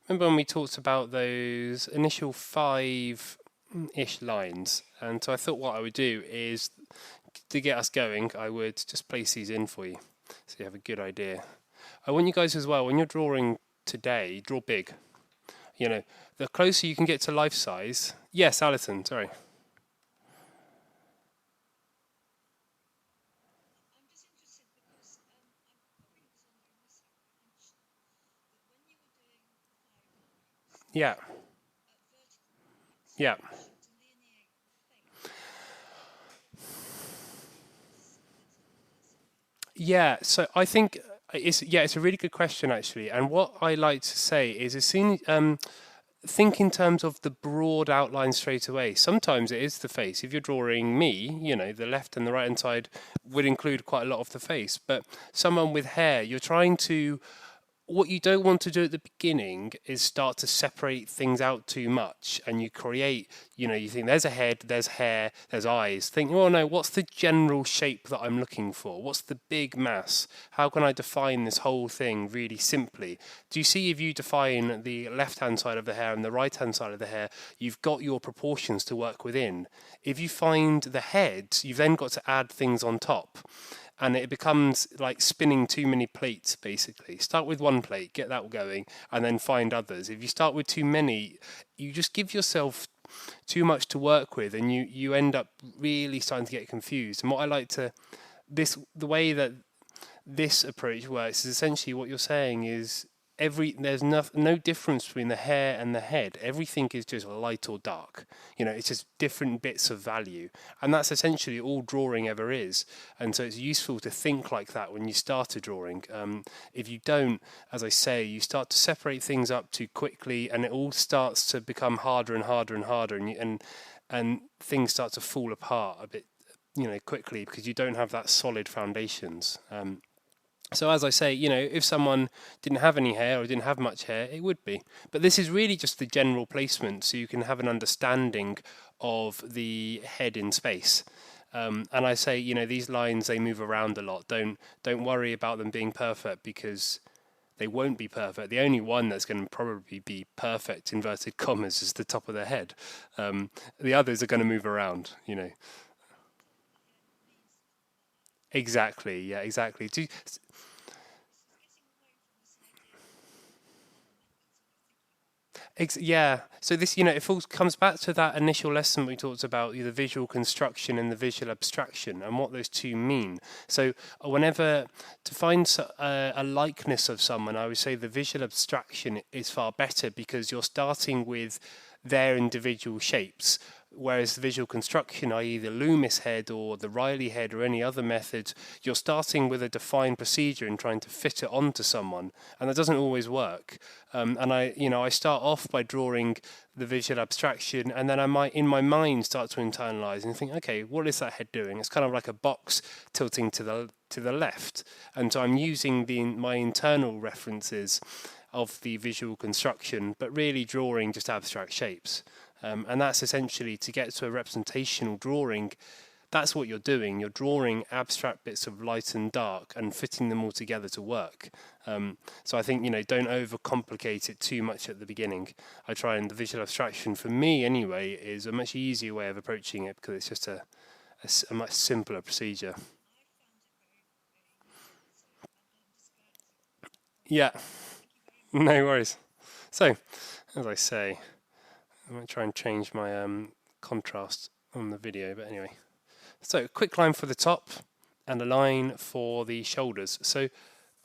remember when we talked about those initial 5-ish lines? And so I thought what I would do is, to get us going, I would just place these in for you so you have a good idea. I want you guys as well, when you're drawing today, draw big. You know, the closer you can get to life size. Yes, Alison, sorry. Yeah, yeah. Yeah, so I think it's a really good question actually. And what I like to say is, as soon think in terms of the broad outline straight away. Sometimes it is the face. If you're drawing me, the left and the right hand side would include quite a lot of the face. But someone with hair, you're trying to, what you don't want to do at the beginning is start to separate things out too much, and you create, you think there's a head, there's hair, there's eyes. Think, oh no, what's the general shape that I'm looking for? What's the big mass? How can I define this whole thing really simply? Do you see, if you define the left hand side of the hair and the right hand side of the hair, you've got your proportions to work within. If you find the head, you've then got to add things on top, and it becomes like spinning too many plates. Basically, start with one plate, get that going, and then find others. If you start with too many, you just give yourself too much to work with, and you end up really starting to get confused. And what I like to, the way that this approach works is essentially what you're saying is, there's no difference between the hair and the head. Everything is just light or dark. It's just different bits of value, and that's essentially all drawing ever is. And so it's useful to think like that when you start a drawing. If you don't, as I say, you start to separate things up too quickly, and it all starts to become harder and harder and harder, and things start to fall apart a bit, quickly, because you don't have that solid foundations. So as I say, if someone didn't have any hair or didn't have much hair, it would be. But this is really just the general placement, so you can have an understanding of the head in space. And I say, these lines, they move around a lot. Don't worry about them being perfect, because they won't be perfect. The only one that's going to probably be perfect, inverted commas, is the top of the head. The others are going to move around. Exactly. Yeah. Exactly. Yeah. So this, comes back to that initial lesson we talked about, the visual construction and the visual abstraction, and what those two mean. So whenever to find a likeness of someone, I would say the visual abstraction is far better, because you're starting with their individual shapes. Whereas the visual construction, i.e. the Loomis head or the Riley head or any other method, you're starting with a defined procedure and trying to fit it onto someone, and that doesn't always work. And I start off by drawing the visual abstraction, and then I might, in my mind, start to internalize and think, okay, what is that head doing? It's kind of like a box tilting to the left, and so I'm using my internal references of the visual construction, but really drawing just abstract shapes. And that's essentially, to get to a representational drawing, that's what you're doing. You're drawing abstract bits of light and dark and fitting them all together to work. So I think, don't overcomplicate it too much at the beginning. I try, and the visual abstraction, for me anyway, is a much easier way of approaching it, because it's just a much simpler procedure. Yeah, no worries. So, as I say, I'm going to try and change my contrast on the video, but anyway. So, quick line for the top and a line for the shoulders. So,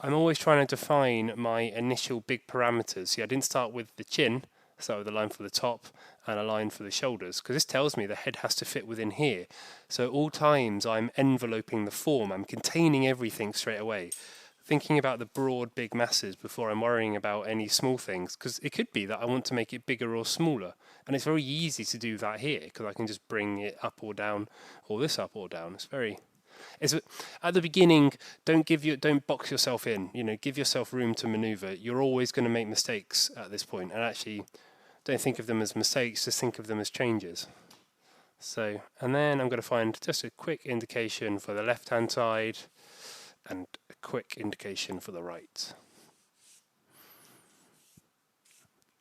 I'm always trying to define my initial big parameters. See, I didn't start with the chin, I started with a line for the top and a line for the shoulders, because this tells me the head has to fit within here. So, at all times, I'm enveloping the form, I'm containing everything straight away. Thinking about the broad, big masses before I'm worrying about any small things, because it could be that I want to make it bigger or smaller, and it's very easy to do that here, because I can just bring it up or down, or this up or down. It's at the beginning. Don't box yourself in. Give yourself room to maneuver. You're always going to make mistakes at this point, and actually, don't think of them as mistakes. Just think of them as changes. So, and then I'm going to find just a quick indication for the left-hand side, and a quick indication for the right.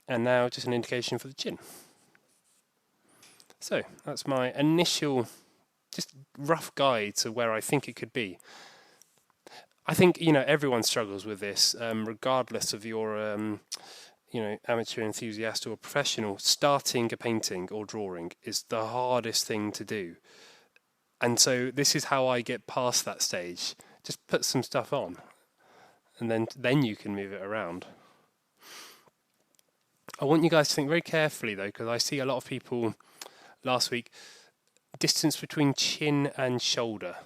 And now just an indication for the chin. So that's my initial, just rough guide to where I think it could be. I think, everyone struggles with this, regardless of your, amateur enthusiast or professional. Starting a painting or drawing is the hardest thing to do. And so this is how I get past that stage. Just put some stuff on, and then you can move it around. I want you guys to think very carefully, though, because I see a lot of people last week, distance between chin and shoulder.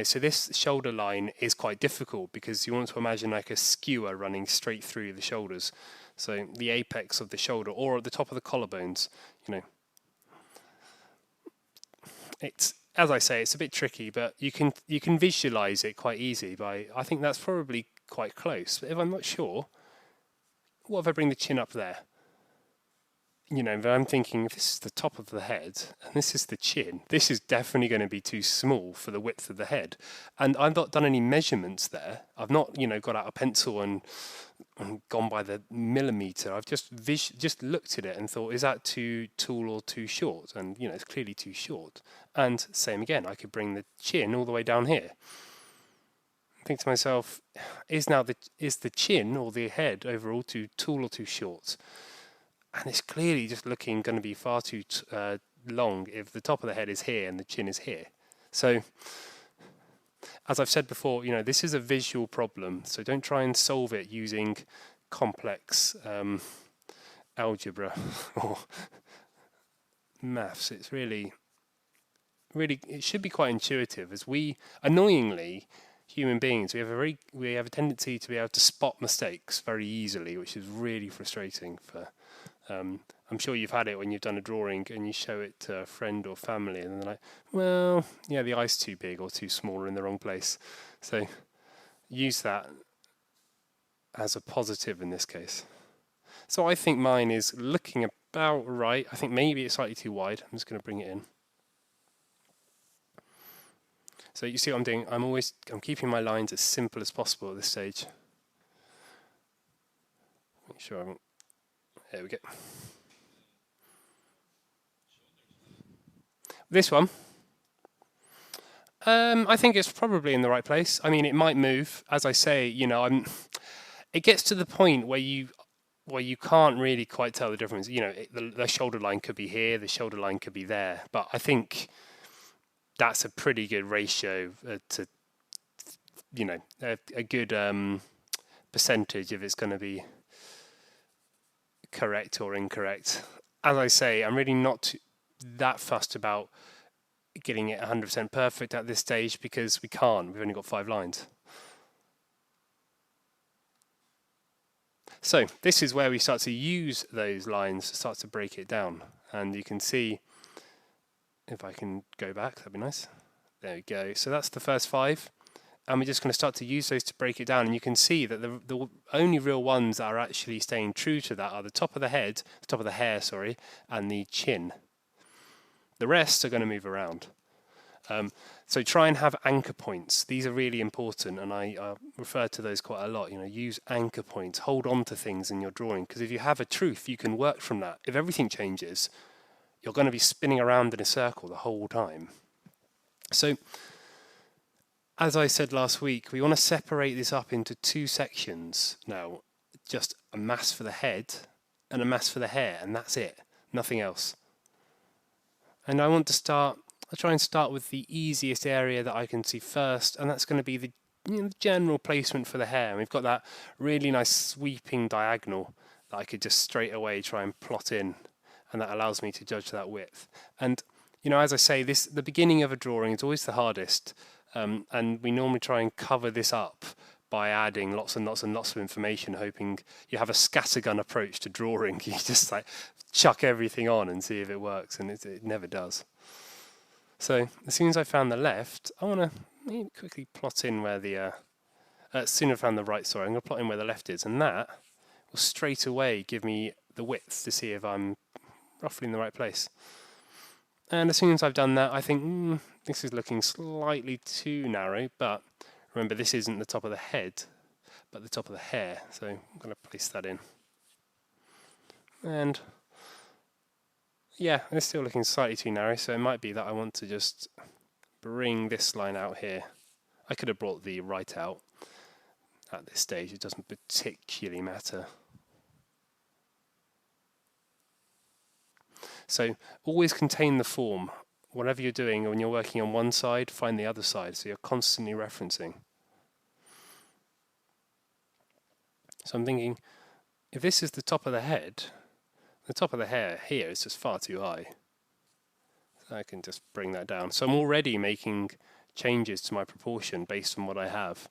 So this shoulder line is quite difficult because you want to imagine like a skewer running straight through the shoulders. So the apex of the shoulder or at the top of the collarbones, It's, as I say, it's a bit tricky, but you can visualize it quite easy I think that's probably quite close. But if I'm not sure, what if I bring the chin up there? But I'm thinking if this is the top of the head and this is the chin, this is definitely going to be too small for the width of the head. And I've not done any measurements there. I've not, got out a pencil and gone by the millimeter. I've just looked at it and thought, is that too tall or too short? And, it's clearly too short. And same again, I could bring the chin all the way down here. I think to myself, is the chin or the head overall too tall or too short? And it's clearly just going to be far too long if the top of the head is here and the chin is here. So, as I've said before, this is a visual problem. So don't try and solve it using complex algebra or maths. It's really, it should be quite intuitive. As annoyingly, human beings, we have a tendency to be able to spot mistakes very easily, which is really frustrating for. I'm sure you've had it when you've done a drawing and you show it to a friend or family and they're like, well, yeah, the eye's too big or too small or in the wrong place. So use that as a positive in this case. So I think mine is looking about right. I think maybe it's slightly too wide. I'm just going to bring it in. So you see what I'm doing? I'm keeping my lines as simple as possible at this stage. Make sure I haven't. There we go. This one, I think it's probably in the right place. I mean, it might move, as I say. It gets to the point where you can't really quite tell the difference. The shoulder line could be here, the shoulder line could be there, but I think that's a pretty good ratio to, a good percentage if it's going to be correct or incorrect. As I say, I'm really not that fussed about getting it 100% perfect at this stage because we can't. We've only got 5 lines. So this is where we start to use those lines, start to break it down. And you can see, if I can go back, that'd be nice. There we go. So that's the first 5. And we're just going to start to use those to break it down. And you can see that the only real ones that are actually staying true to that are the top of the head, the top of the hair, and the chin. The rest are going to move around. So try and have anchor points. These are really important, and I refer to those quite a lot. Use anchor points. Hold on to things in your drawing, because if you have a truth, you can work from that. If everything changes, you're going to be spinning around in a circle the whole time. So, as I said last week, we want to separate this up into 2 sections now. Just a mass for the head and a mass for the hair, and that's it. Nothing else. And I'll try and start with the easiest area that I can see first, and that's going to be the general placement for the hair. And we've got that really nice sweeping diagonal that I could just straight away try and plot in, and that allows me to judge that width. And as I say, the beginning of a drawing is always the hardest. And we normally try and cover this up by adding lots and lots and lots of information, hoping you have a scattergun approach to drawing. You just chuck everything on and see if it works, and it never does. So as soon as I found the left, I want to quickly plot in where as soon as I found the right, I'm going to plot in where the left is, and that will straight away give me the width to see if I'm roughly in the right place. And as soon as I've done that, I think this is looking slightly too narrow, but remember this isn't the top of the head, but the top of the hair, so I'm going to place that in. And yeah, it's still looking slightly too narrow, so it might be that I want to just bring this line out here. I could have brought the right out at this stage, it doesn't particularly matter. So always contain the form. Whatever you're doing, when you're working on one side, find the other side, so you're constantly referencing. So I'm thinking, if this is the top of the head, the top of the hair here is just far too high. So I can just bring that down. So I'm already making changes to my proportion based on what I have.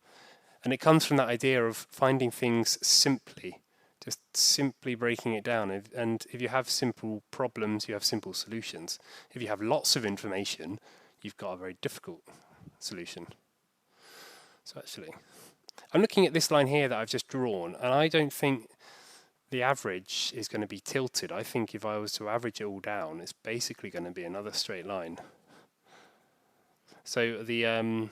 And it comes from that idea of finding things simply, just simply breaking it down. And if you have simple problems, you have simple solutions. If you have lots of information, you've got a very difficult solution. So actually, I'm looking at this line here that I've just drawn, and I don't think the average is going to be tilted. I think if I was to average it all down, it's basically going to be another straight line. So the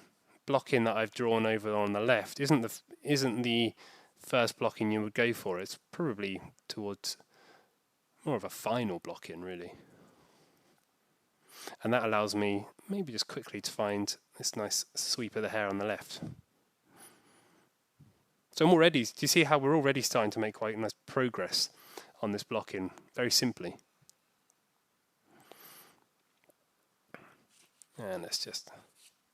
blocking that I've drawn over on the left isn't the first blocking you would go for. It's probably towards more of a final blocking, really. And that allows me maybe just quickly to find this nice sweep of the hair on the left. So I'm already, do you see how we're already starting to make quite nice progress on this blocking, very simply. And let's just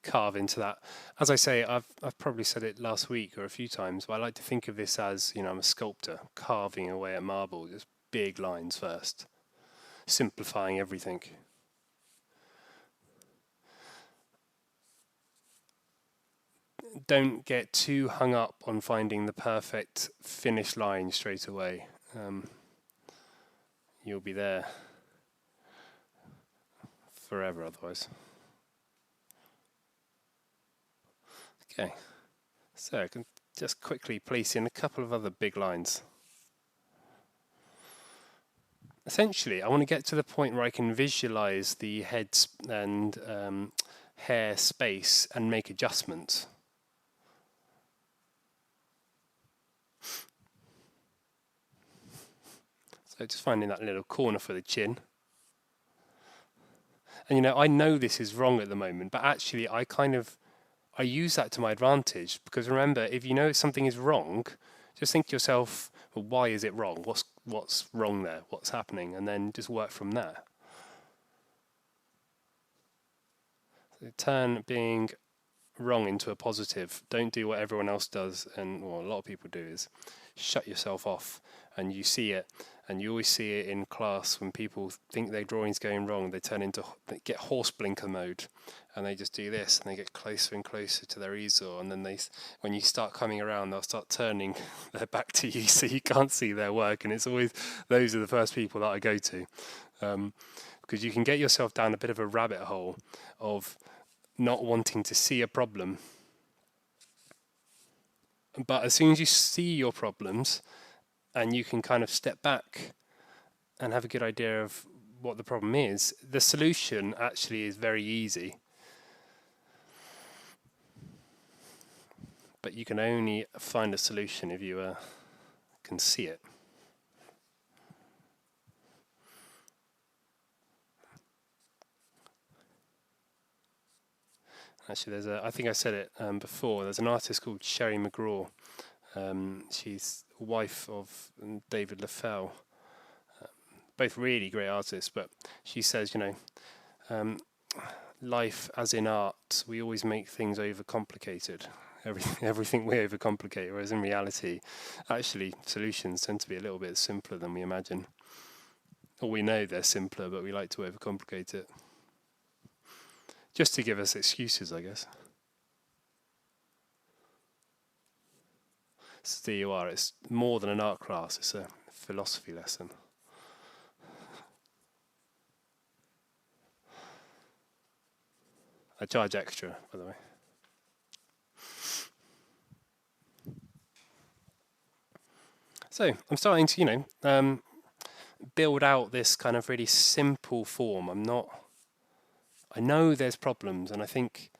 carve into that. As I say, I've probably said it last week or a few times, but I like to think of this as, I'm a sculptor carving away at marble, just big lines first, simplifying everything. Don't get too hung up on finding the perfect finish line straight away. You'll be there forever otherwise. Okay, so I can just quickly place in a couple of other big lines. Essentially, I want to get to the point where I can visualize the head and hair space and make adjustments. So just finding that little corner for the chin. And I know this is wrong at the moment, but actually I use that to my advantage, because remember, if you know something is wrong, just think to yourself, well, why is it wrong? What's wrong there? What's happening? And then just work from there. So turn being wrong into a positive. Don't do what everyone else does, and what a lot of people do is shut yourself off, and you see it. And you always see it in class when people think their drawing's going wrong, they get horse blinker mode, and they just do this, and they get closer and closer to their easel, and then when you start coming around, they'll start turning their back to you, so you can't see their work. And it's always those are the first people that I go to, because you can get yourself down a bit of a rabbit hole of not wanting to see a problem. But as soon as you see your problems, and you can kind of step back and have a good idea of what the problem is, the solution actually is very easy. But you can only find a solution if you can see it. Actually, I think I said it before, there's an artist called Sherry McGraw. She's wife of David LaFell, both really great artists, but she says, life as in art, we always make things overcomplicated. Everything we overcomplicate, whereas in reality, actually, solutions tend to be a little bit simpler than we imagine. Or we know they're simpler, but we like to overcomplicate it. Just to give us excuses, I guess. So there you are, it's more than an art class, it's a philosophy lesson. I charge extra, by the way. So I'm starting to, build out this kind of really simple form. I know there's problems, and I think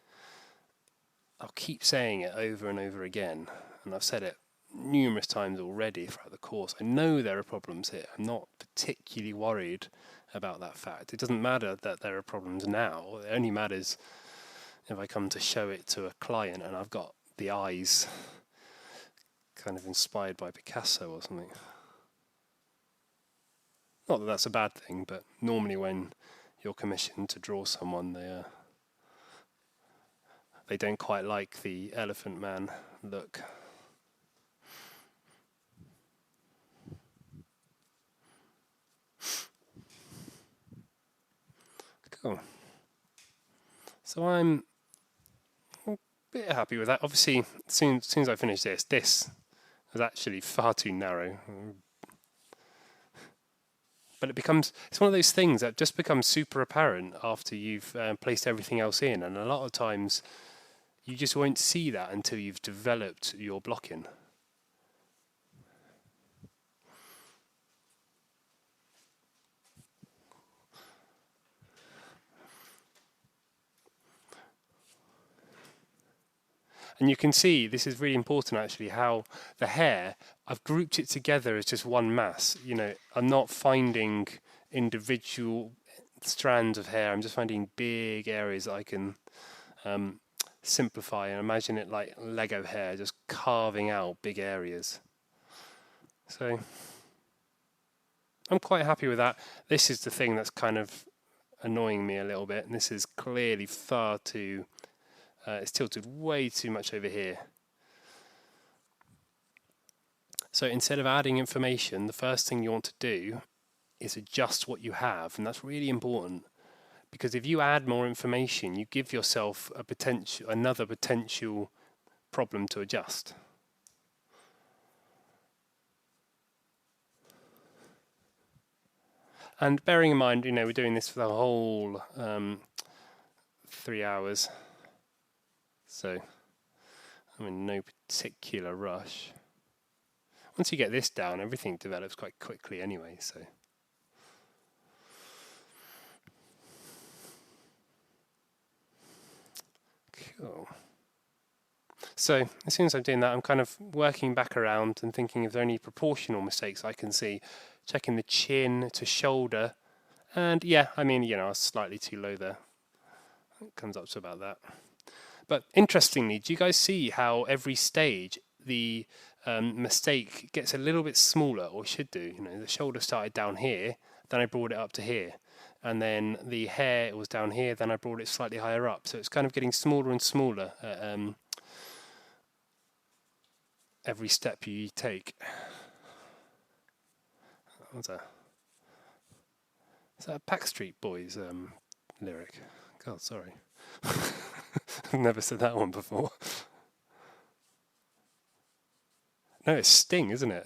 I'll keep saying it over and over again, and I've said it numerous times already throughout the course. I know there are problems here. I'm not particularly worried about that fact. It doesn't matter that there are problems now. It only matters if I come to show it to a client and I've got the eyes kind of inspired by Picasso or something. Not that that's a bad thing, but normally when you're commissioned to draw someone, they don't quite like the Elephant Man look. Cool. So I'm a bit happy with that. Obviously, as soon as I finish this was actually far too narrow. But it's one of those things that just becomes super apparent after you've placed everything else in. And a lot of times you just won't see that until you've developed your blocking. And you can see, this is really important actually, how the hair, I've grouped it together as just one mass. You know, I'm not finding individual strands of hair, I'm just finding big areas that I can simplify and imagine it like Lego hair, just carving out big areas. So I'm quite happy with that. This is the thing that's kind of annoying me a little bit, and this is clearly far too it's tilted way too much over here. So instead of adding information, the first thing you want to do is adjust what you have, and that's really important, because if you add more information, you give yourself another potential problem to adjust. And bearing in mind, you know, we're doing this for the whole 3 hours. So I'm in no particular rush. Once you get this down, everything develops quite quickly anyway, so. Cool. So as soon as I'm doing that, I'm kind of working back around and thinking if there are any proportional mistakes I can see. Checking the chin to shoulder. And yeah, I mean, you know, I was slightly too low there. It comes up to about that. But interestingly, do you guys see how every stage the mistake gets a little bit smaller, or should do? You know, the shoulder started down here, then I brought it up to here, and then the hair was down here, then I brought it slightly higher up. So it's kind of getting smaller and smaller every step you take. Is that a Backstreet Boys lyric? God, sorry. I've never said that one before. No, it's Sting, isn't it?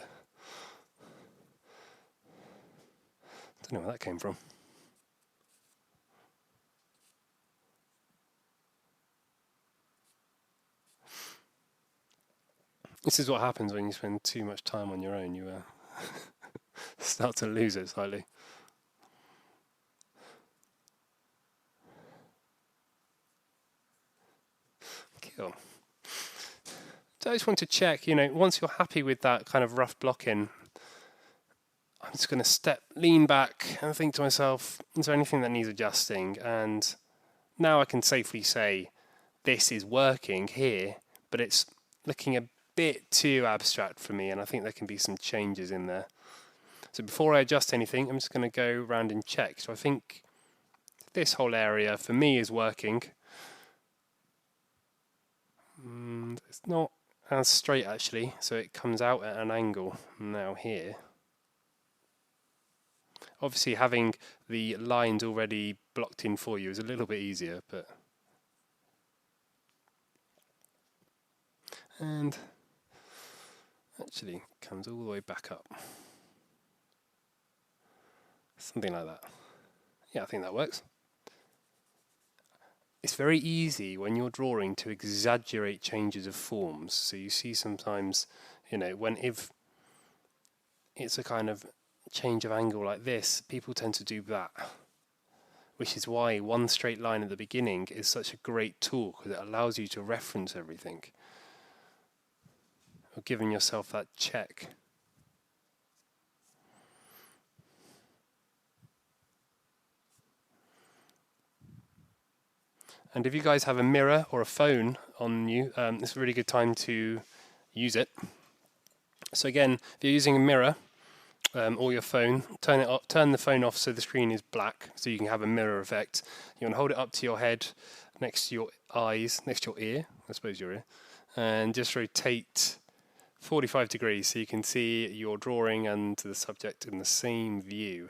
Don't know where that came from. This is what happens when you spend too much time on your own. You start to lose it slightly. Cool. So I just want to check, you know, once you're happy with that kind of rough blocking, I'm just going to lean back and think to myself, is there anything that needs adjusting? And now I can safely say this is working here, but it's looking a bit too abstract for me, and I think there can be some changes in there. So before I adjust anything, I'm just going to go around and check. So I think this whole area for me is working. It's not as straight actually, so it comes out at an angle now here. Obviously having the lines already blocked in for you is a little bit easier, but and actually comes all the way back up. Something like that. Yeah, I think that works. It's very easy when you're drawing to exaggerate changes of forms. So you see sometimes, you know, if it's a kind of change of angle like this, people tend to do that. Which is why one straight line at the beginning is such a great tool, because it allows you to reference everything. or giving yourself that check. And if you guys have a mirror or a phone on you, it's a really good time to use it. So again, if you're using a mirror or your phone, turn the phone off so the screen is black, so you can have a mirror effect. You want to hold it up to your head, next to your eyes, next to your ear, I suppose your ear, and just rotate 45 degrees so you can see your drawing and the subject in the same view.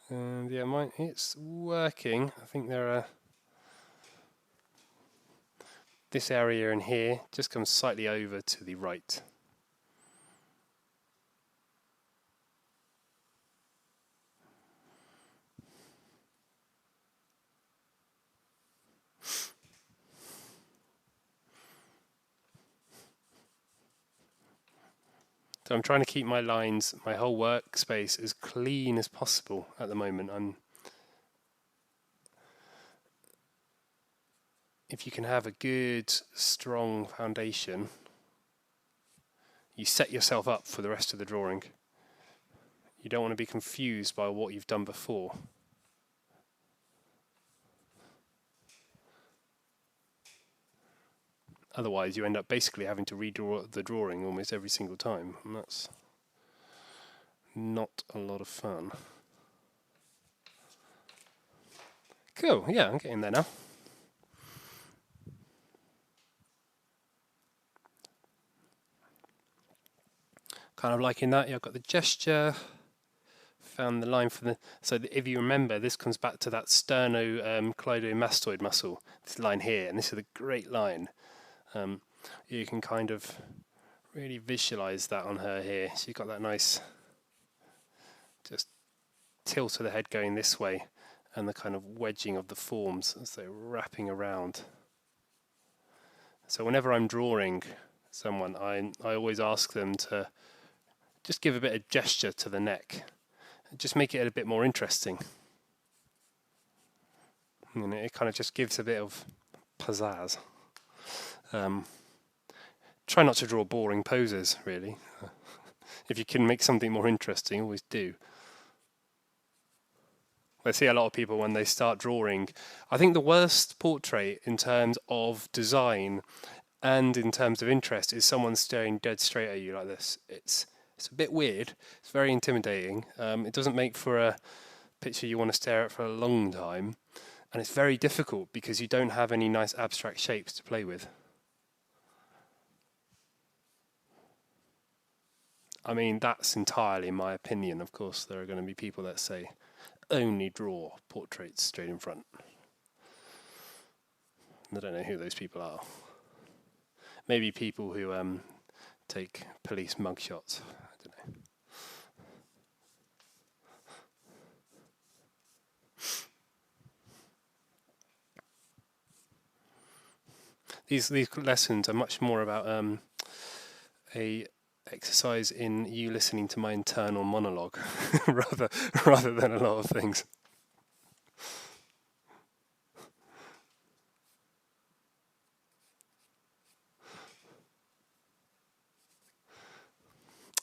And yeah, it's working. I think there are this area in here just comes slightly over to the right. So I'm trying to keep my lines, my whole workspace as clean as possible at the moment. If you can have a good, strong foundation, you set yourself up for the rest of the drawing. You don't want to be confused by what you've done before. Otherwise, you end up basically having to redraw the drawing almost every single time, and that's not a lot of fun. Cool, yeah, I'm getting there now. Kind of liking that. Yeah, I've got the gesture, found the line for the. So if you remember, this comes back to that sternocleidomastoid muscle. This line here, and this is a great line. You can kind of really visualize that on her here. She's got that nice just tilt of the head going this way, and the kind of wedging of the forms as they're wrapping around. So whenever I'm drawing someone, I always ask them to just give a bit of gesture to the neck, just make it a bit more interesting. And it kind of just gives a bit of pizzazz. Try not to draw boring poses, really. If you can make something more interesting, always do. I see a lot of people when they start drawing. I think the worst portrait in terms of design and in terms of interest is someone staring dead straight at you like this. It's a bit weird. It's very intimidating. It doesn't make for a picture you want to stare at for a long time. And it's very difficult because you don't have any nice abstract shapes to play with. I mean, that's entirely my opinion. Of course, there are going to be people that say, only draw portraits straight in front. I don't know who those people are. Maybe people who take police mugshots. I don't know. These lessons are much more about a exercise in you listening to my internal monologue rather than a lot of things.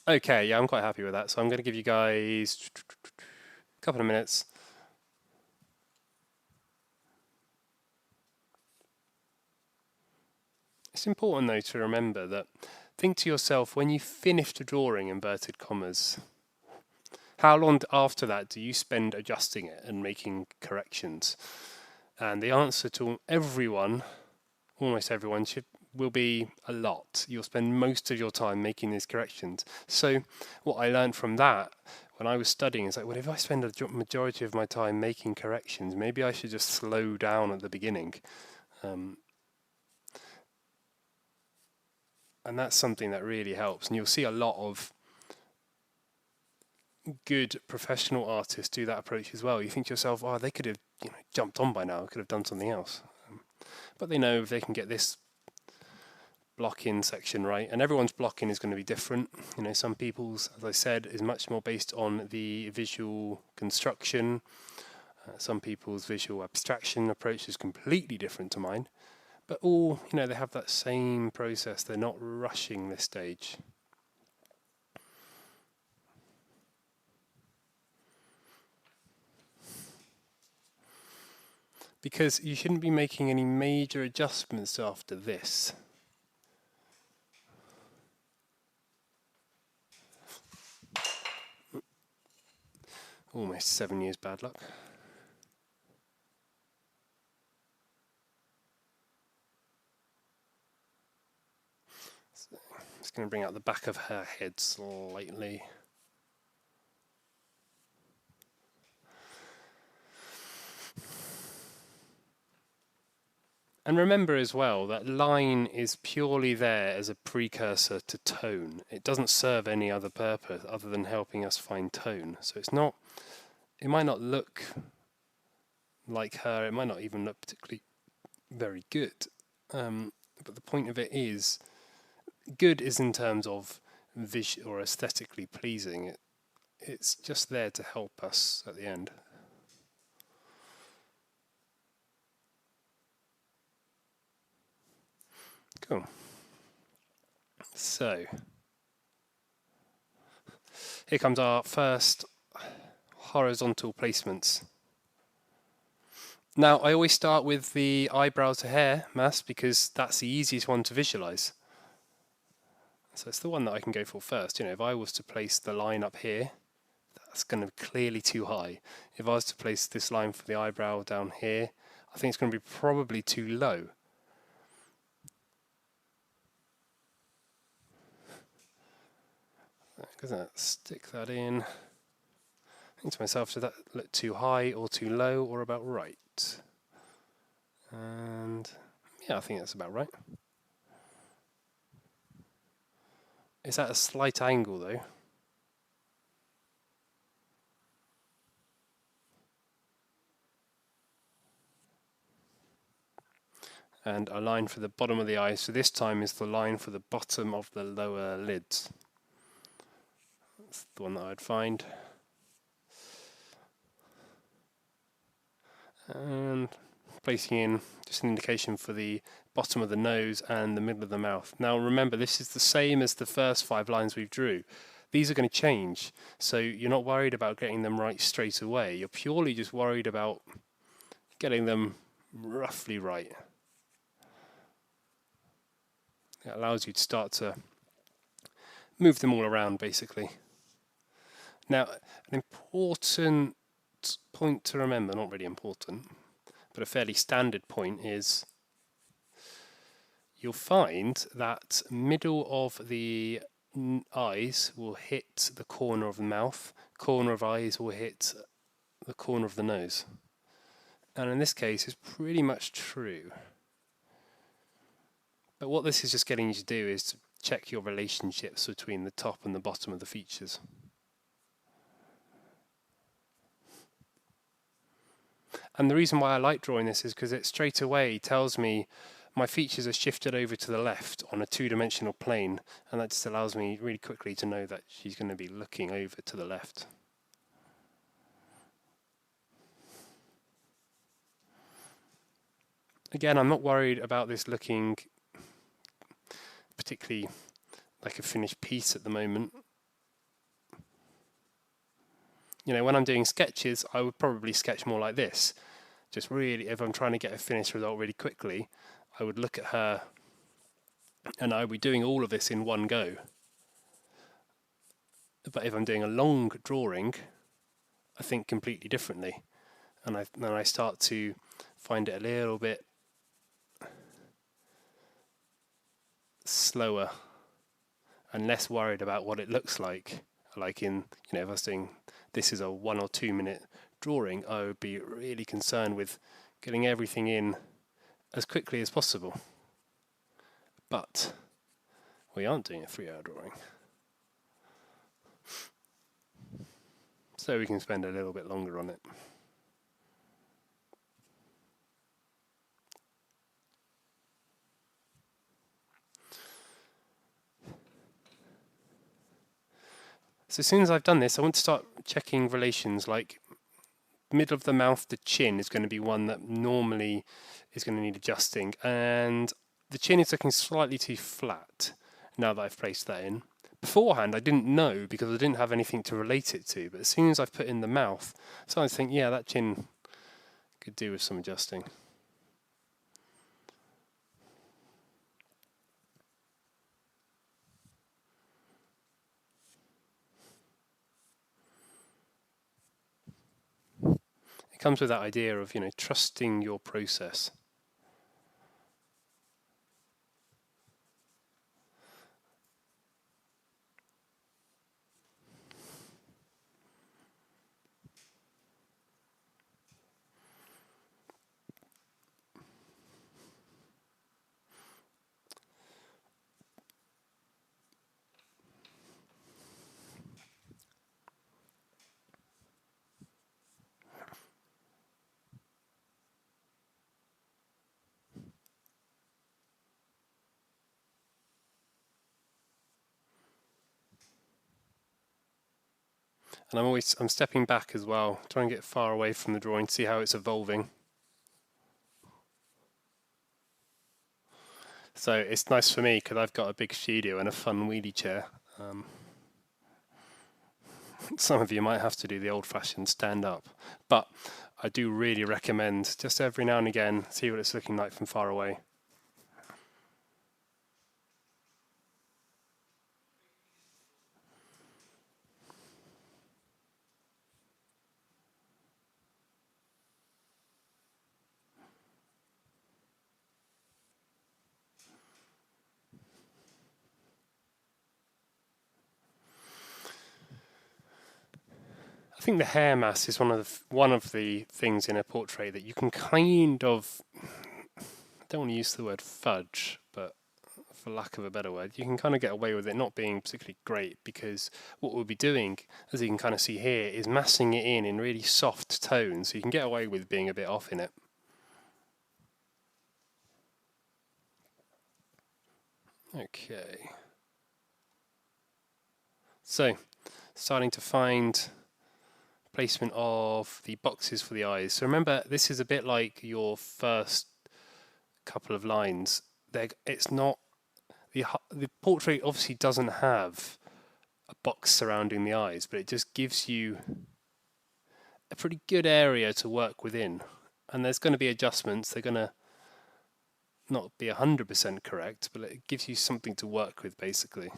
Okay, yeah, I'm quite happy with that. So I'm going to give you guys a couple of minutes. It's important though to remember that, think to yourself, when you finished a drawing, inverted commas, how long after that do you spend adjusting it and making corrections? And the answer to everyone, almost everyone, will be a lot. You'll spend most of your time making these corrections. So what I learned from that when I was studying is like, well, if I spend a majority of my time making corrections, maybe I should just slow down at the beginning. And that's something that really helps. And you'll see a lot of good professional artists do that approach as well. You think to yourself, oh, they could have jumped on by now, could have done something else. But they know if they can get this block-in section right, and everyone's block-in is going to be different. Some people's, as I said, is much more based on the visual construction. Some people's visual abstraction approach is completely different to mine. But all, they have that same process. They're not rushing this stage. Because you shouldn't be making any major adjustments after this. Almost 7 years bad luck. So it's going to bring out the back of her head slightly. And remember as well that line is purely there as a precursor to tone. It doesn't serve any other purpose other than helping us find tone. So it might not look like her, it might not even look particularly very good. But the point of it is, good is in terms of visual or aesthetically pleasing. It's just there to help us at the end. Cool. So, here comes our first horizontal placements. Now, I always start with the eyebrow to hair mask because that's the easiest one to visualize. So it's the one that I can go for first. If I was to place the line up here, that's going to be clearly too high. If I was to place this line for the eyebrow down here, I think it's going to be probably too low. Stick that in. Think to myself, does that look too high or too low or about right? And yeah, I think that's about right. It's at a slight angle though. And a line for the bottom of the eye, so this time is the line for the bottom of the lower lids. That's the one that I'd find. And placing in just an indication for the bottom of the nose and the middle of the mouth. Now remember, this is the same as the first 5 lines we drew. These are going to change, so you're not worried about getting them right straight away. You're purely just worried about getting them roughly right. It allows you to start to move them all around, basically. Now, an important point to remember, not really important, but a fairly standard point is you'll find that middle of the eyes will hit the corner of the mouth, corner of eyes will hit the corner of the nose. And in this case, it's pretty much true. But what this is just getting you to do is to check your relationships between the top and the bottom of the features. And the reason why I like drawing this is because it straight away tells me my features are shifted over to the left on a 2-dimensional plane, and that just allows me really quickly to know that she's going to be looking over to the left. Again, I'm not worried about this looking particularly like a finished piece at the moment. When I'm doing sketches, I would probably sketch more like this. Just really, if I'm trying to get a finished result really quickly, I would look at her and I would be doing all of this in one go. But if I'm doing a long drawing, I think completely differently. And then I start to find it a little bit slower and less worried about what it looks like. Like if I was doing, this is a 1 or 2 minute drawing, I would be really concerned with getting everything in as quickly as possible. But we aren't doing a 3-hour drawing. So we can spend a little bit longer on it. So as soon as I've done this, I want to start checking relations like middle of the mouth, the chin is going to be one that normally is going to need adjusting, and the chin is looking slightly too flat now that I've placed that in. Beforehand I didn't know because I didn't have anything to relate it to, but as soon as I've put in the mouth, so I think, yeah, that chin could do with some adjusting. It comes with that idea of, trusting your process. And I'm stepping back as well, trying to get far away from the drawing to see how it's evolving. So it's nice for me because I've got a big studio and a fun wheelie chair. Some of you might have to do the old-fashioned stand-up, but I do really recommend just every now and again see what it's looking like from far away. I think the hair mass is one of the things in a portrait that you can kind of, I don't want to use the word fudge, but for lack of a better word, you can kind of get away with it not being particularly great, because what we'll be doing, as you can kind of see here, is massing it in really soft tones, so you can get away with being a bit off in it. Okay. So, starting to find placement of the boxes for the eyes. So remember, this is a bit like your first couple of lines. It's not the portrait obviously doesn't have a box surrounding the eyes, but it just gives you a pretty good area to work within. And there's going to be adjustments. They're going to not be 100% correct, but it gives you something to work with, basically.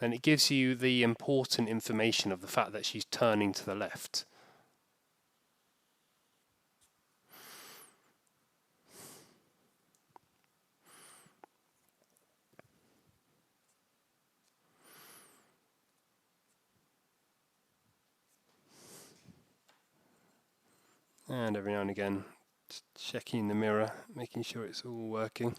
And it gives you the important information of the fact that she's turning to the left. And every now and again, just checking the mirror, making sure it's all working.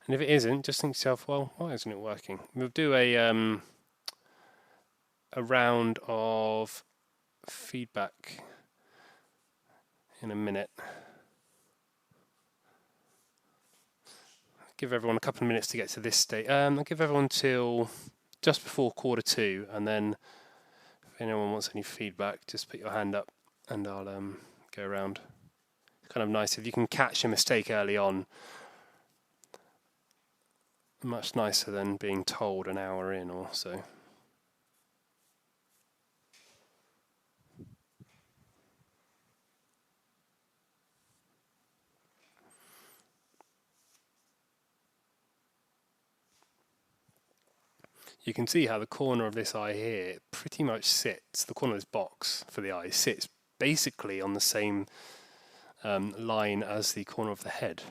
And if it isn't, just think to yourself, well, why isn't it working? We'll do a round of feedback in a minute. Give everyone a couple of minutes to get to this state. I'll give everyone till just before 1:45, and then if anyone wants any feedback, just put your hand up and I'll go around. It's kind of nice if you can catch a mistake early on. Much nicer than being told an hour in or so. You can see how the corner of this eye here pretty much sits, the corner of this box for the eye sits basically on the same line as the corner of the head.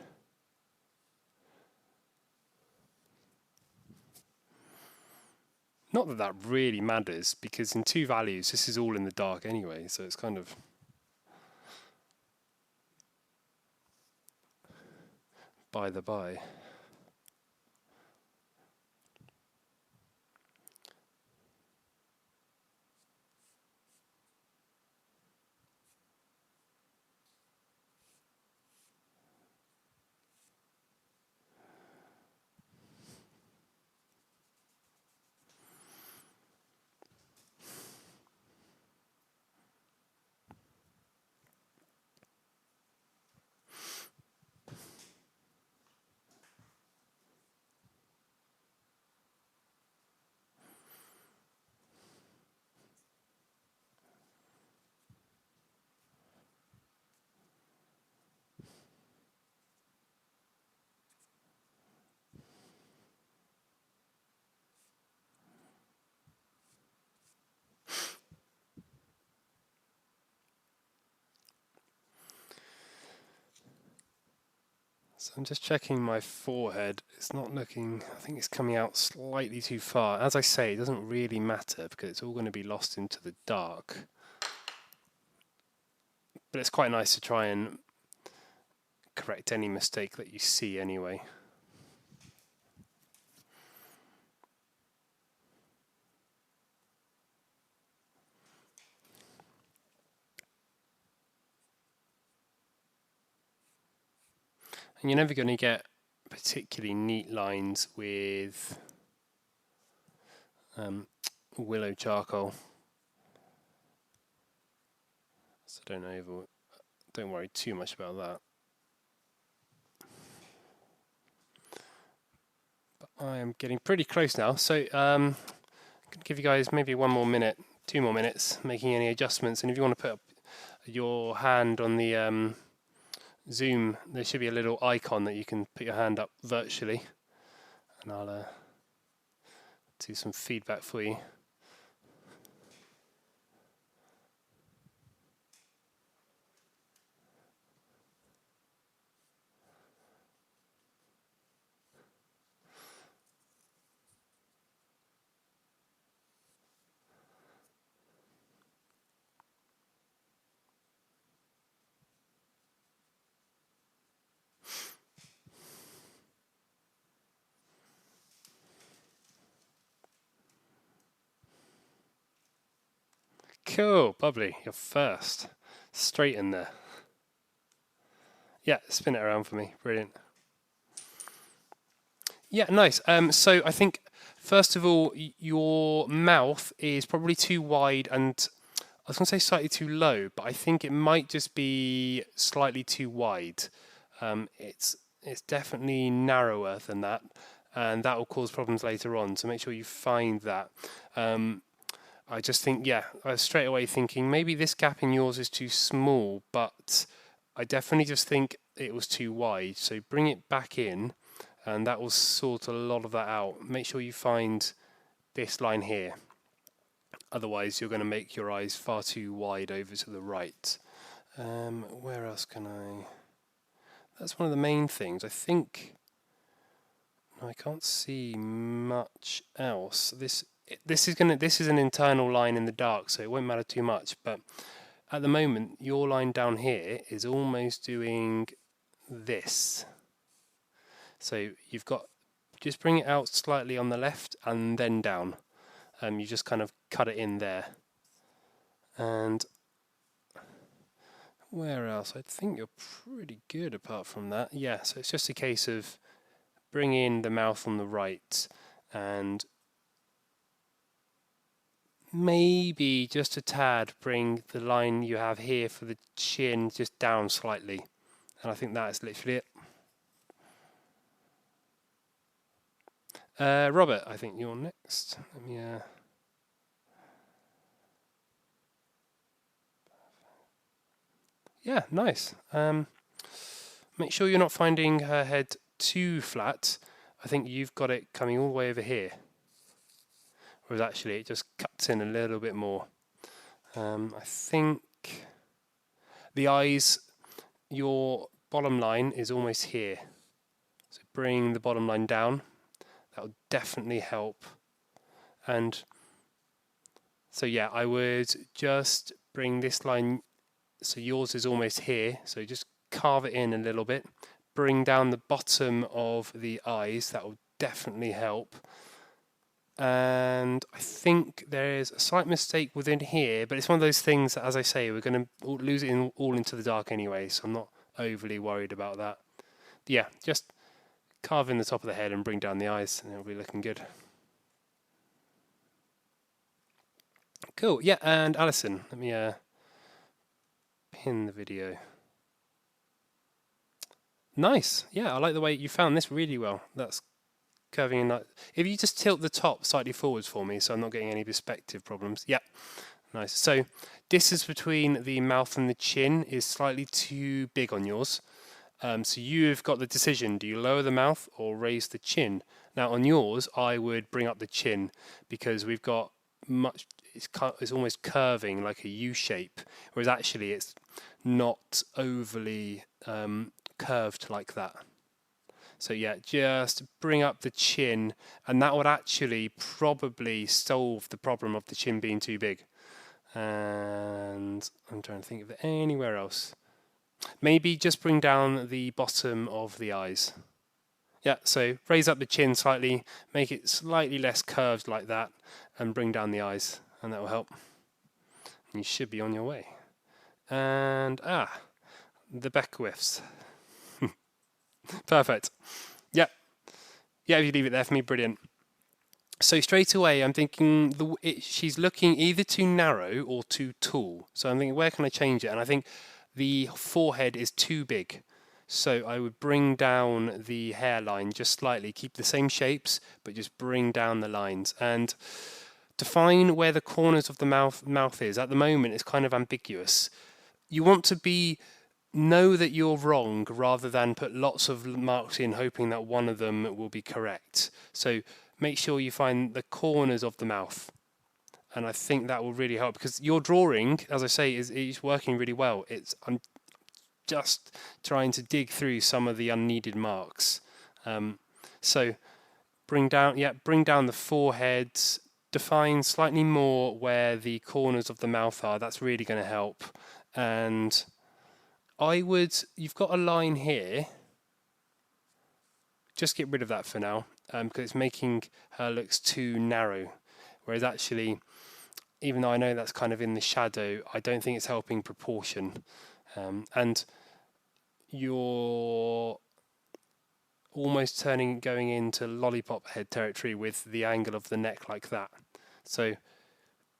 Not that that really matters, because in 2 values this is all in the dark anyway, so it's kind of by the by. So I'm just checking my forehead. It's not looking, I think it's coming out slightly too far. As I say, it doesn't really matter because it's all going to be lost into the dark. But it's quite nice to try and correct any mistake that you see anyway. And you're never going to get particularly neat lines with Willow charcoal. So don't worry too much about that. But I am getting pretty close now, so I'm going to give you guys maybe 1 more minute, 2 more minutes, making any adjustments. And if you want to put up your hand on the Zoom, there should be a little icon that you can put your hand up virtually, and I'll do some feedback for you. Cool, bubbly, you're first. Straight in there. Yeah, spin it around for me, brilliant. Yeah, nice. So I think, first of all, your mouth is probably too wide and I was going to say slightly too low, but I think it might just be slightly too wide. It's definitely narrower than that, and that will cause problems later on, so make sure you find that. I just think, yeah, I was straight away thinking maybe this gap in yours is too small, but I definitely just think it was too wide. So bring it back in, and that will sort a lot of that out. Make sure you find this line here. Otherwise, you're going to make your eyes far too wide over to the right. Where else can I? That's one of the main things. I think I can't see much else. This is an internal line in the dark, so it won't matter too much, but at the moment your line down here is almost doing this. So you've got, just bring it out slightly on the left and then down. You just kind of cut it in there. And where else? I think you're pretty good apart from that. Yeah, so it's just a case of bringing the mouth on the right and maybe just a tad bring the line you have here for the chin just down slightly, and I think that is literally it. Robert, I think you're next. Let me yeah, nice. Make sure you're not finding her head too flat. I think you've got it coming all the way over here, whereas actually it just cuts in a little bit more. I think the eyes, your bottom line is almost here. So bring the bottom line down. That will definitely help. And so yeah, I would just bring this line, so yours is almost here, so just carve it in a little bit. Bring down the bottom of the eyes, that will definitely help. And I think there's a slight mistake within here, but it's one of those things that, as I say, we're going to lose it all into the dark anyway, so I'm not overly worried about that. But yeah, just carve in the top of the head and bring down the eyes, and it'll be looking good. Cool, yeah, and Alison, let me pin the video. Nice, yeah, I like the way you found this really well. That's curving in that. If you just tilt the top slightly forwards for me so I'm not getting any perspective problems. Yeah, nice. So distance between the mouth and the chin is slightly too big on yours. So you've got the decision, do you lower the mouth or raise the chin? Now on yours, I would bring up the chin because we've got much, it's almost curving like a U shape, whereas actually it's not overly curved like that. So yeah, just bring up the chin, and that would actually probably solve the problem of the chin being too big. And I'm trying to think of anywhere else. Maybe just bring down the bottom of the eyes. Yeah, so raise up the chin slightly, make it slightly less curved like that, and bring down the eyes, and that will help. And you should be on your way. And the back whiffs. Perfect. Yeah, yeah. If you leave it there for me, brilliant. So straight away, I'm thinking she's looking either too narrow or too tall. So I'm thinking, where can I change it? And I think the forehead is too big. So I would bring down the hairline just slightly, keep the same shapes, but just bring down the lines. And define where the corners of the mouth is. At the moment, it's kind of ambiguous. You want to know that you're wrong rather than put lots of marks in hoping that one of them will be correct. So make sure you find the corners of the mouth. And I think that will really help, because your drawing, as I say, is working really well. I'm just trying to dig through some of the unneeded marks. So bring down the forehead, define slightly more where the corners of the mouth are. That's really going to help. And you've got a line here. Just get rid of that for now, because it's making her look too narrow. Whereas actually, even though I know that's kind of in the shadow, I don't think it's helping proportion. And you're almost going into lollipop head territory with the angle of the neck like that. So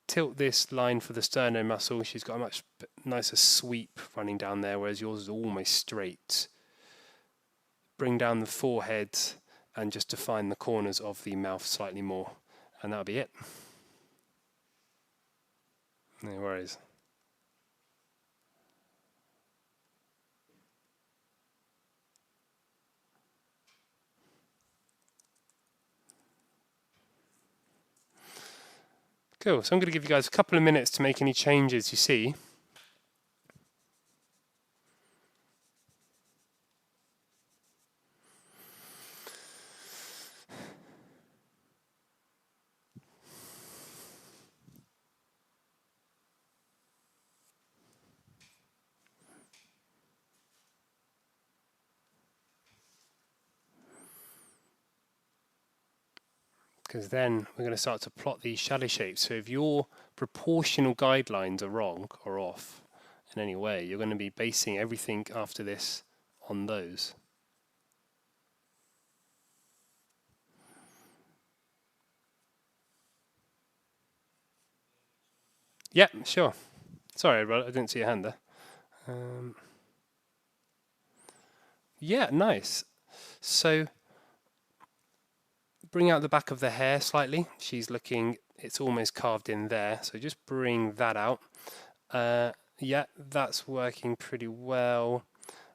tilt this line for the sterno muscle. She's got a much nicer sweep running down there, whereas yours is almost straight. Bring down the forehead and just define the corners of the mouth slightly more, and that'll be it. No worries. Cool, so I'm going to give you guys a couple of minutes to make any changes you see. Because then we're going to start to plot these shadow shapes. So if your proportional guidelines are wrong or off in any way, you're going to be basing everything after this on those. Yeah, sure. Sorry, I didn't see your hand there. Yeah, nice. So bring out the back of the hair slightly. It's almost carved in there. So just bring that out. Yeah, that's working pretty well.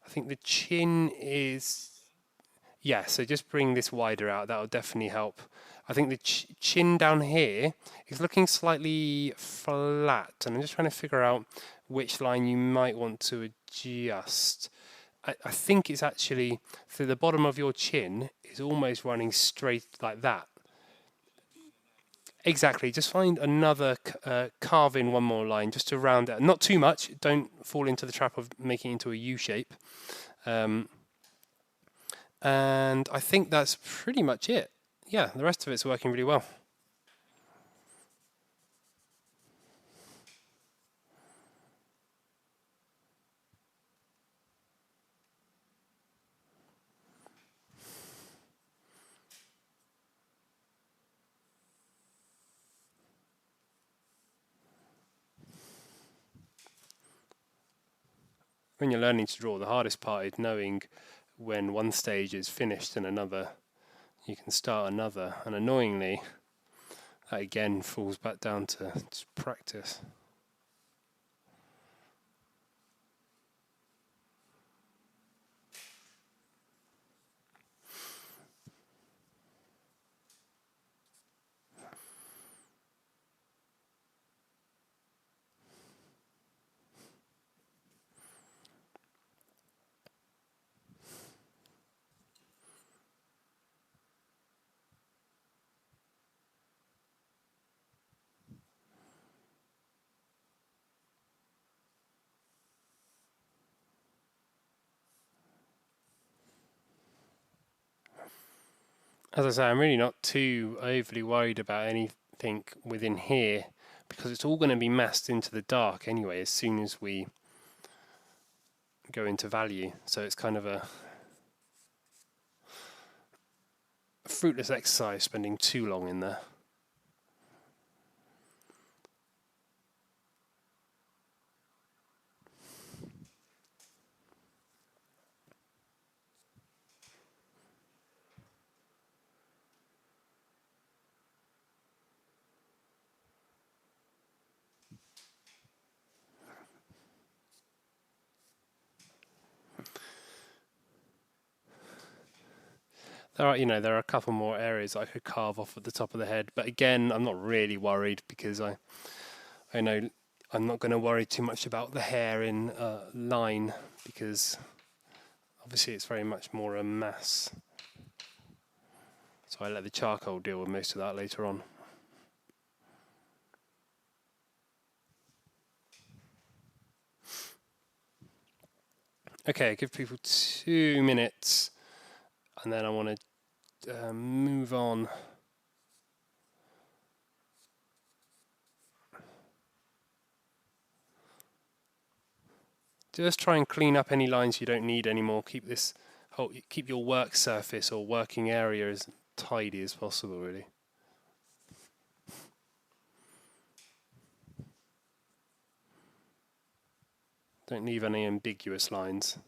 I think the chin is, yeah, so just bring this wider out. That'll definitely help. I think the chin down here is looking slightly flat, and I'm just trying to figure out which line you might want to adjust. I think it's actually, so the bottom of your chin is almost running straight like that. Exactly, just find another, carve in one more line just to round it. Not too much, don't fall into the trap of making it into a U shape. And I think that's pretty much it. Yeah, the rest of it's working really well. When you're learning to draw, the hardest part is knowing when one stage is finished and another, you can start another. And annoyingly, that again falls back down to just practice. As I say, I'm really not too overly worried about anything within here because it's all going to be masked into the dark anyway as soon as we go into value. So it's kind of a fruitless exercise spending too long in there. There are a couple more areas I could carve off at the top of the head, but again, I'm not really worried because I know I'm not going to worry too much about the hair in line because obviously it's very much more a mass. So I let the charcoal deal with most of that later on. Okay, give people 2 minutes and then I want to move on. Just try and clean up any lines you don't need anymore. Keep your work surface or working area as tidy as possible, really. Don't leave any ambiguous lines.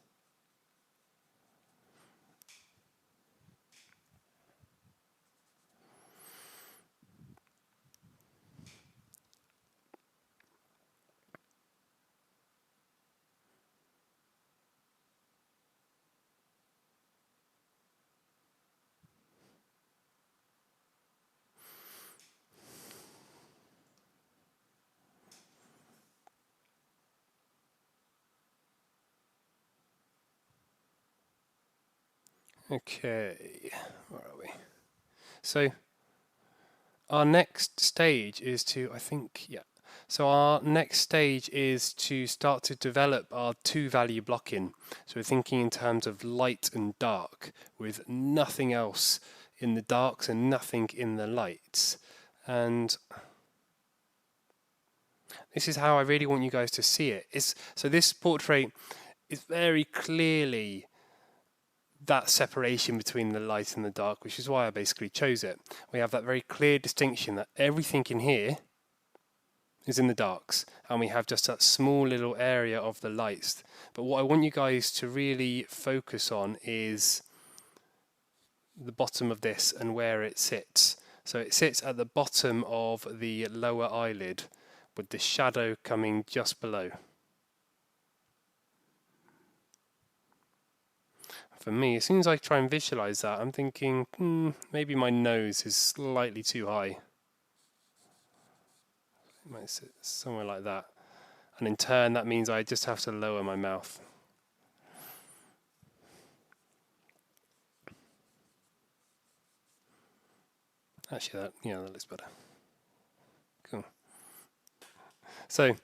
Okay, where are we? So our next stage is to, So our next stage is to start to develop our two-value blocking. So we're thinking in terms of light and dark, with nothing else in the darks and nothing in the lights. And this is how I really want you guys to see it. So this portrait is very clearly that separation between the light and the dark, which is why I basically chose it. We have that very clear distinction that everything in here is in the darks, and we have just that small little area of the lights. But what I want you guys to really focus on is the bottom of this and where it sits. So it sits at the bottom of the lower eyelid with the shadow coming just below. For me, as soon as I try and visualize that, I'm thinking, maybe my nose is slightly too high. It might sit somewhere like that. And in turn, that means I just have to lower my mouth. Actually, that looks better. Cool. So,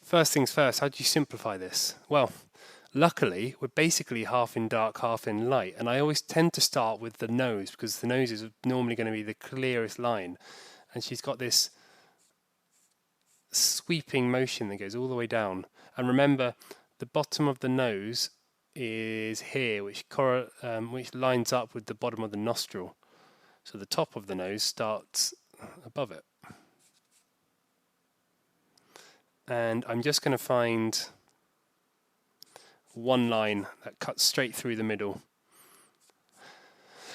first things first, how do you simplify this? Well, luckily, we're basically half in dark, half in light, and I always tend to start with the nose because the nose is normally going to be the clearest line, and she's got this sweeping motion that goes all the way down. And remember, the bottom of the nose is here, which lines up with the bottom of the nostril. So the top of the nose starts above it. And I'm just going to find one line that cuts straight through the middle.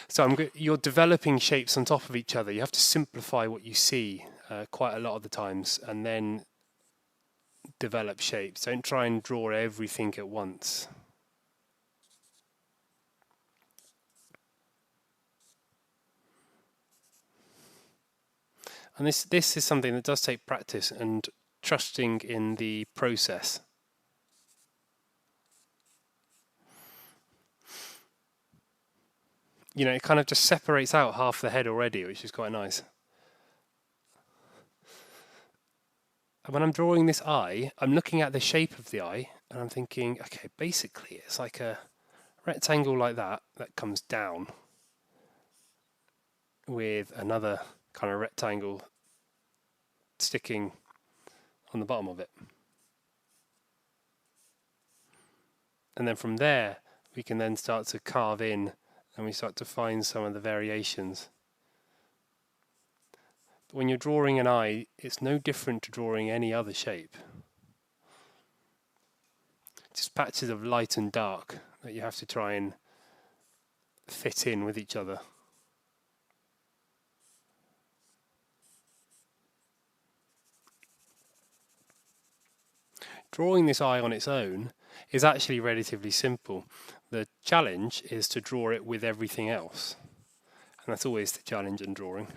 So you're developing shapes on top of each other. You have to simplify what you see quite a lot of the times and then develop shapes. Don't try and draw everything at once. And this is something that does take practice and trusting in the process. It kind of just separates out half the head already, which is quite nice. And when I'm drawing this eye, I'm looking at the shape of the eye and I'm thinking, okay, basically it's like a rectangle like that comes down. with another kind of rectangle sticking on the bottom of it. And then from there, we can then start to carve in and we start to find some of the variations. But when you're drawing an eye, it's no different to drawing any other shape. Just patches of light and dark that you have to try and fit in with each other. Drawing this eye on its own is actually relatively simple. The challenge is to draw it with everything else. And that's always the challenge in drawing.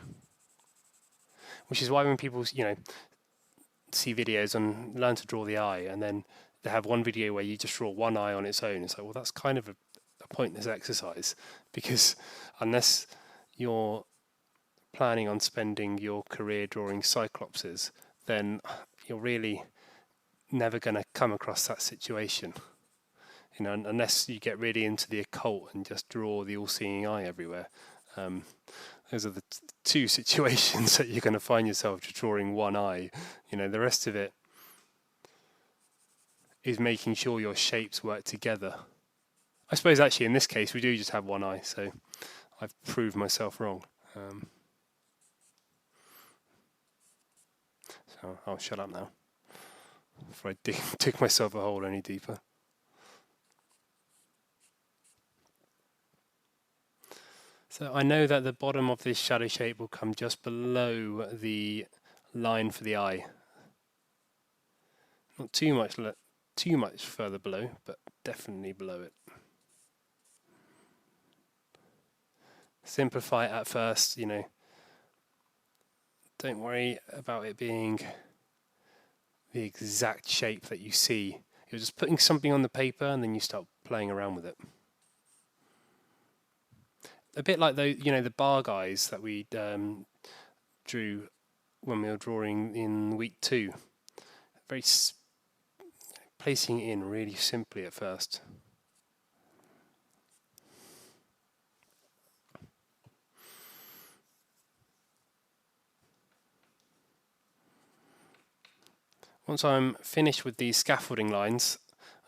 Which is why when people, see videos and learn to draw the eye, and then they have one video where you just draw one eye on its own, it's like, well, that's kind of a pointless exercise, because unless you're planning on spending your career drawing cyclopses, then you're really never going to come across that situation, unless you get really into the occult and just draw the all-seeing eye everywhere. Those are the two situations that you're going to find yourself just drawing one eye. The rest of it is making sure your shapes work together. I suppose actually in this case we do just have one eye, so I've proved myself wrong. So I'll shut up now before I dig myself a hole any deeper. So I know that the bottom of this shadow shape will come just below the line for the eye. Not too much further below, but definitely below it. Simplify it at first, Don't worry about it being the exact shape that you see. You're just putting something on the paper and then you start playing around with it. A bit like the bar guys that we drew when we were drawing in week 2. Very placing it in really simply at first. Once I'm finished with these scaffolding lines,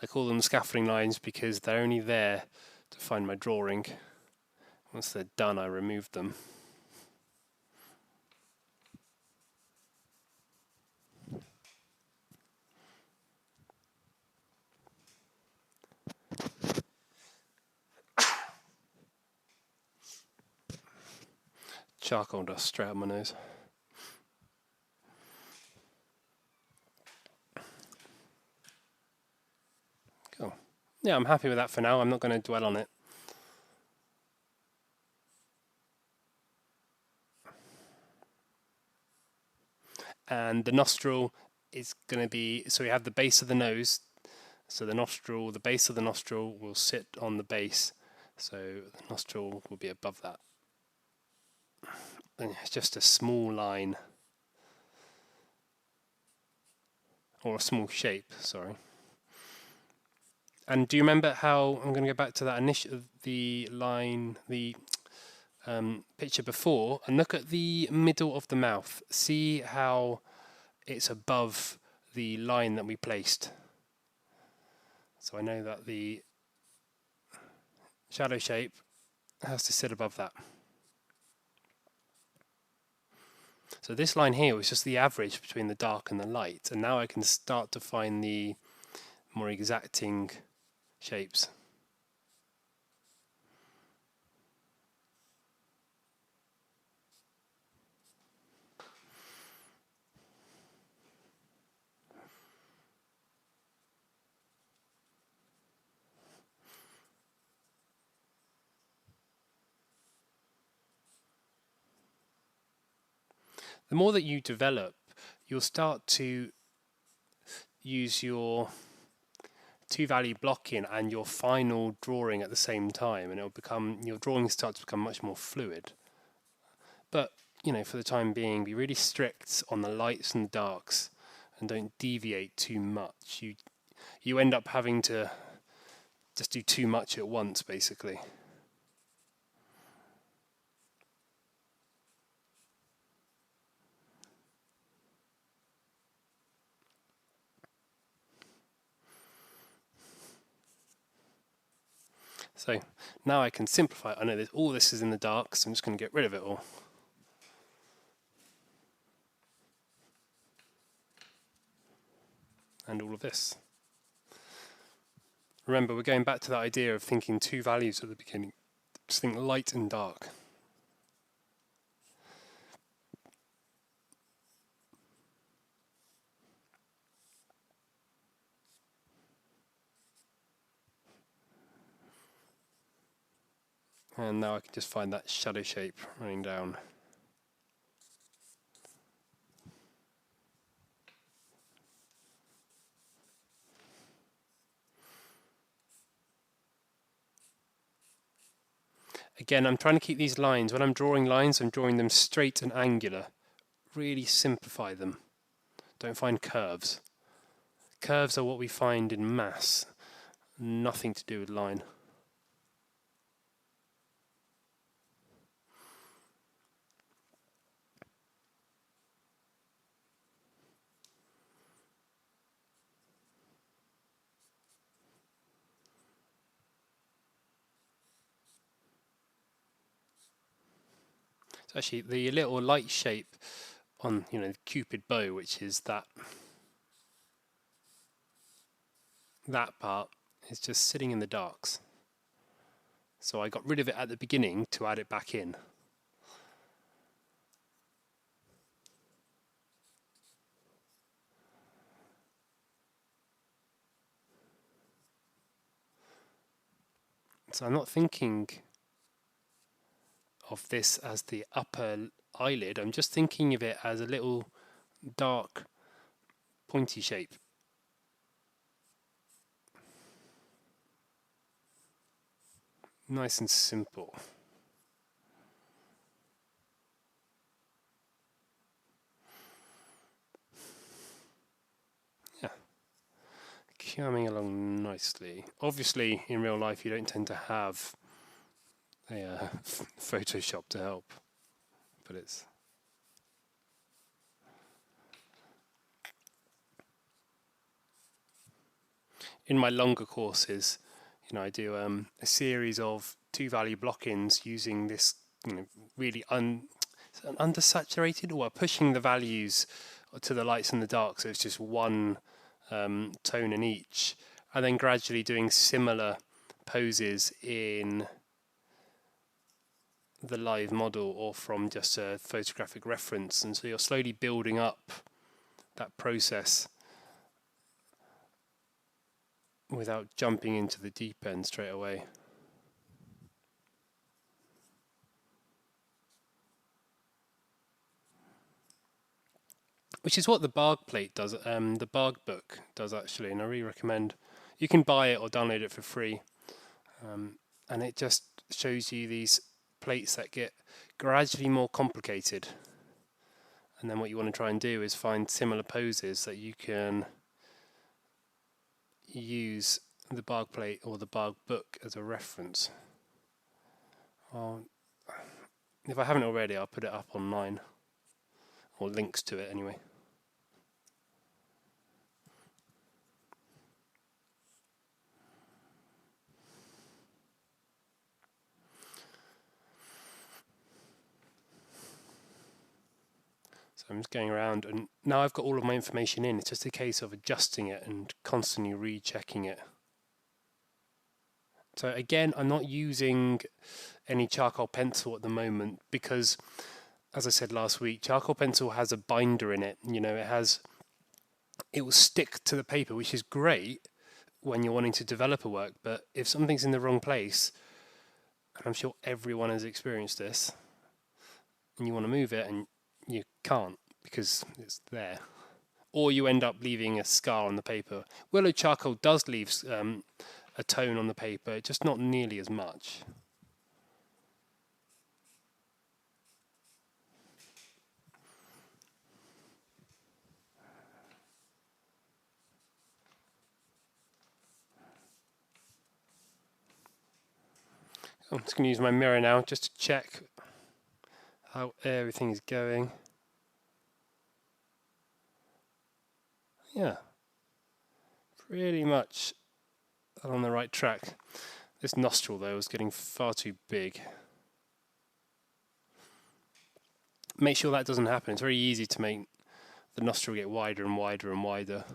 I call them scaffolding lines because they're only there to find my drawing. Once they're done, I remove them. Charcoal dust straight up my nose. Cool. Yeah, I'm happy with that for now. I'm not going to dwell on it. And the nostril is going to be, so we have the base of the nose, so the base of the nostril will sit on the base, so the nostril will be above that. And it's just a small line, or a small shape, sorry. And do you remember how, I'm going to go back to that picture before, and look at the middle of the mouth. See how it's above the line that we placed. So I know that the shadow shape has to sit above that. So this line here was just the average between the dark and the light, and now I can start to find the more exacting shapes. The more that you develop, you'll start to use your two-value blocking and your final drawing at the same time, and your drawings start to become much more fluid. But for the time being, be really strict on the lights and the darks, and don't deviate too much. You end up having to just do too much at once, basically. So now I can simplify it. I know that all this is in the dark, so I'm just going to get rid of it all. And all of this. Remember, we're going back to that idea of thinking two values at the beginning. Just think light and dark. And now I can just find that shadow shape running down. Again, I'm trying to keep these lines, when I'm drawing lines, I'm drawing them straight and angular. Really simplify them. Don't find curves. Curves are what we find in maths. Nothing to do with line. So actually, the little light shape on, the Cupid bow, which is that part, is just sitting in the darks. So I got rid of it at the beginning to add it back in. So I'm not thinking of this as the upper eyelid, I'm just thinking of it as a little dark pointy shape. Nice and simple. Yeah, coming along nicely. Obviously, in real life, you don't tend to have a Photoshop to help, but it's in my longer courses. I do a series of two-value block-ins using this, really undersaturated, or pushing the values to the lights and the dark, so it's just one tone in each, and then gradually doing similar poses in the live model or from just a photographic reference, and so you're slowly building up that process without jumping into the deep end straight away. Which is what the Barg plate does, the Barg book does actually, and I really recommend. You can buy it or download it for free, and it just shows you these plates that get gradually more complicated. And then what you want to try and do is find similar poses that you can use the Barg plate or the Barg book as a reference. If I haven't already, I'll put it up online, or links to it anyway. So I'm just going around, and now I've got all of my information in. It's just a case of adjusting it and constantly rechecking it. So again, I'm not using any charcoal pencil at the moment because, as I said last week, charcoal pencil has a binder in it. It will stick to the paper, which is great when you're wanting to develop a work. But if something's in the wrong place, and I'm sure everyone has experienced this, and you want to move it and you can't because it's there, or you end up leaving a scar on the paper. Willow charcoal does leave a tone on the paper, just not nearly as much. I'm just going to use my mirror now just to check how everything is going. Yeah, pretty much on the right track. This nostril though is getting far too big. Make sure that doesn't happen. It's very easy to make the nostril get wider and wider and wider.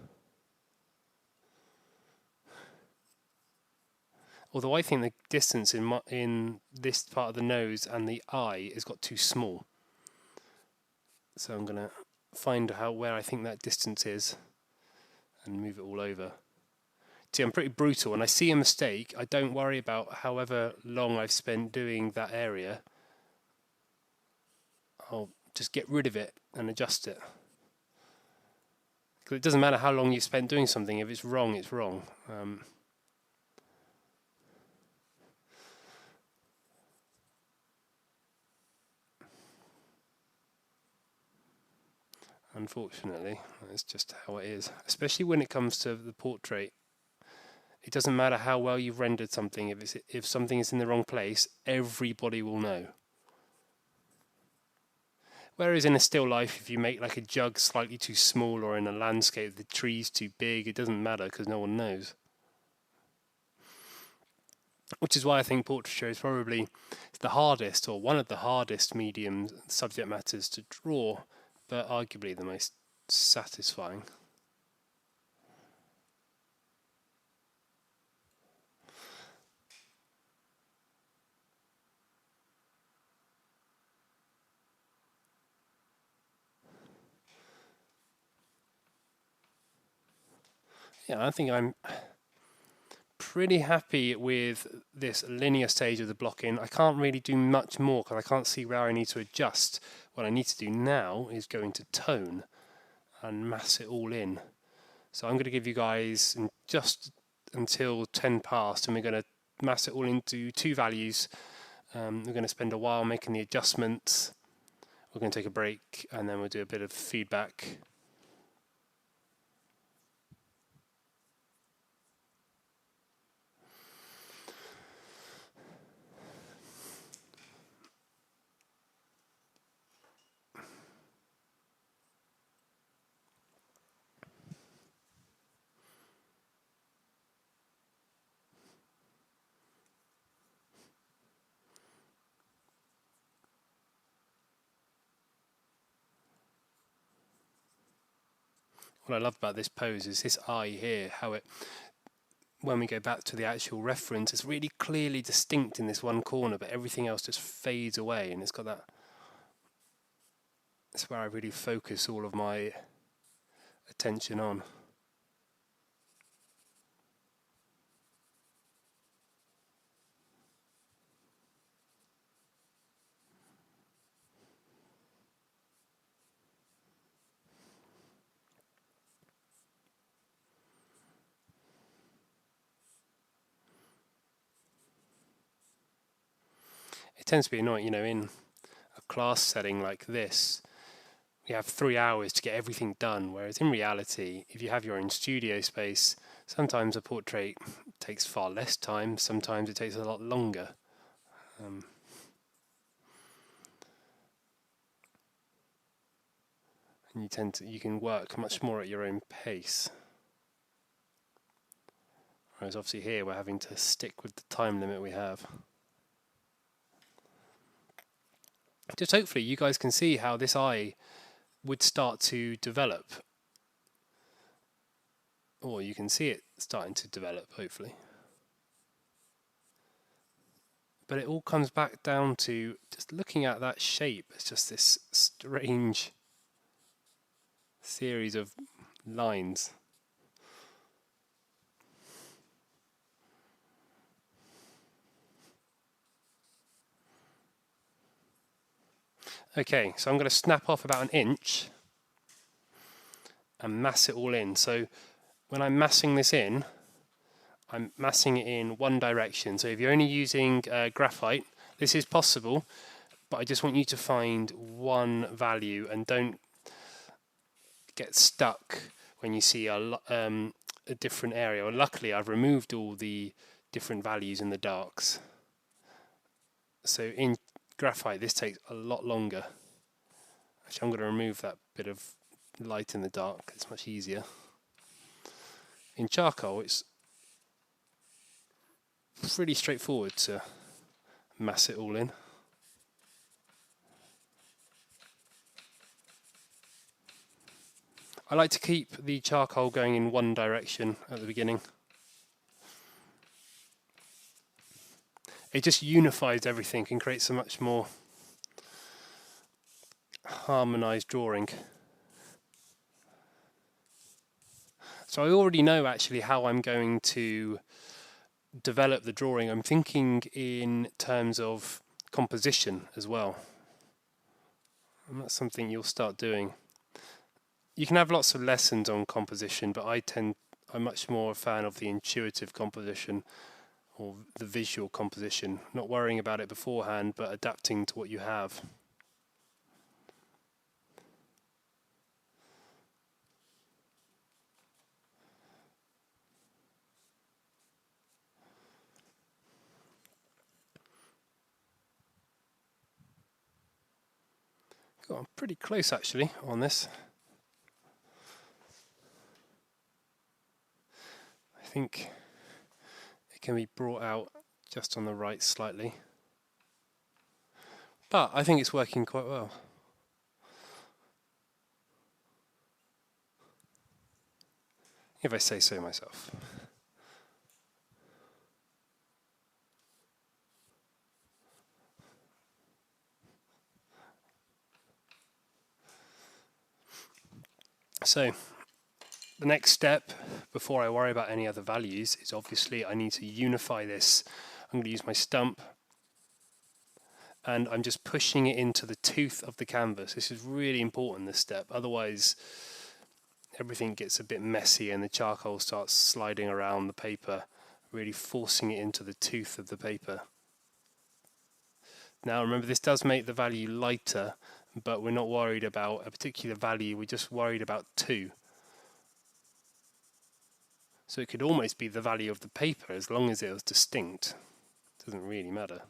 Although I think the distance in this part of the nose and the eye has got too small. So I'm going to find out where I think that distance is and move it all over. See, I'm pretty brutal. When I see a mistake, I don't worry about however long I've spent doing that area. I'll just get rid of it and adjust it. Because it doesn't matter how long you've spent doing something. If it's wrong, it's wrong. Unfortunately, that's just how it is. Especially when it comes to the portrait. It doesn't matter how well you've rendered something. If something is in the wrong place, everybody will know. Whereas in a still life, if you make like a jug slightly too small, or in a landscape the tree's too big, it doesn't matter because no one knows. Which is why I think portraiture is probably the hardest, or one of the hardest medium subject matters to draw, but arguably the most satisfying. Yeah, I think I'm pretty happy with this linear stage of the blocking. I can't really do much more because I can't see where I need to adjust. What I need to do now is go into tone and mass it all in. So I'm going to give you guys just until 10 past, and we're going to mass it all into 2 values. We're going to spend a while making the adjustments. We're going to take a break, and then we'll do a bit of feedback. What I love about this pose is this eye here, how it, when we go back to the actual reference, it's really clearly distinct in this one corner, but everything else just fades away, and it's got that. That's where I really focus all of my attention on. It tends to be annoying, in a class setting like this, we have 3 hours to get everything done, whereas in reality, if you have your own studio space, sometimes a portrait takes far less time, sometimes it takes a lot longer. And you can work much more at your own pace. Whereas obviously here we're having to stick with the time limit we have. Just hopefully you guys can see how this eye would start to develop. Or you can see it starting to develop, hopefully. But it all comes back down to just looking at that shape. It's just this strange series of lines. Okay, so I'm going to snap off about 1 inch and mass it all in. So when I'm massing this in, I'm massing it in one direction. So if you're only using graphite, this is possible, but I just want you to find one value and don't get stuck when you see a different area. Well, luckily I've removed all the different values in the darks. So in graphite this takes a lot longer. Actually, I'm going to remove that bit of light in the dark, it's much easier. In charcoal it's pretty straightforward to mass it all in. I like to keep the charcoal going in one direction at the beginning. It just unifies everything and creates a much more harmonized drawing. So I already know actually how I'm going to develop the drawing. I'm thinking in terms of composition as well. And that's something you'll start doing. You can have lots of lessons on composition, but I'm much more a fan of the intuitive composition or the visual composition, not worrying about it beforehand, but adapting to what you have. I'm pretty close actually on this. I think it can be brought out just on the right slightly. But I think it's working quite well. If I say so myself. So the next step before I worry about any other values is obviously I need to unify this. I'm going to use my stump and I'm just pushing it into the tooth of the canvas. This is really important, this step, otherwise everything gets a bit messy and the charcoal starts sliding around the paper, really forcing it into the tooth of the paper. Now remember, this does make the value lighter, but we're not worried about a particular value, we're just worried about 2. So it could almost be the value of the paper as long as it was distinct. It doesn't really matter.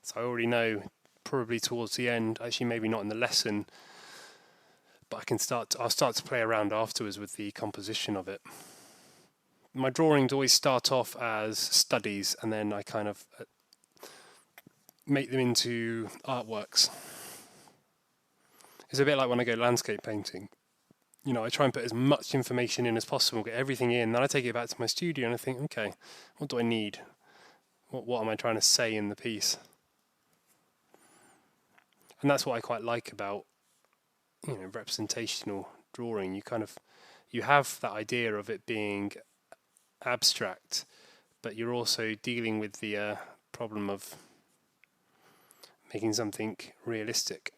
So I already know probably towards the end, actually maybe not in the lesson, but I'll start to play around afterwards with the composition of it. My drawings always start off as studies and then I kind of make them into artworks. It's a bit like when I go landscape painting. You know, I try and put as much information in as possible, get everything in, then I take it back to my studio and I think, okay, what do I need? What am I trying to say in the piece? And that's what I quite like about, you know, representational drawing. You have that idea of it being abstract, but you're also dealing with the problem of making something realistic.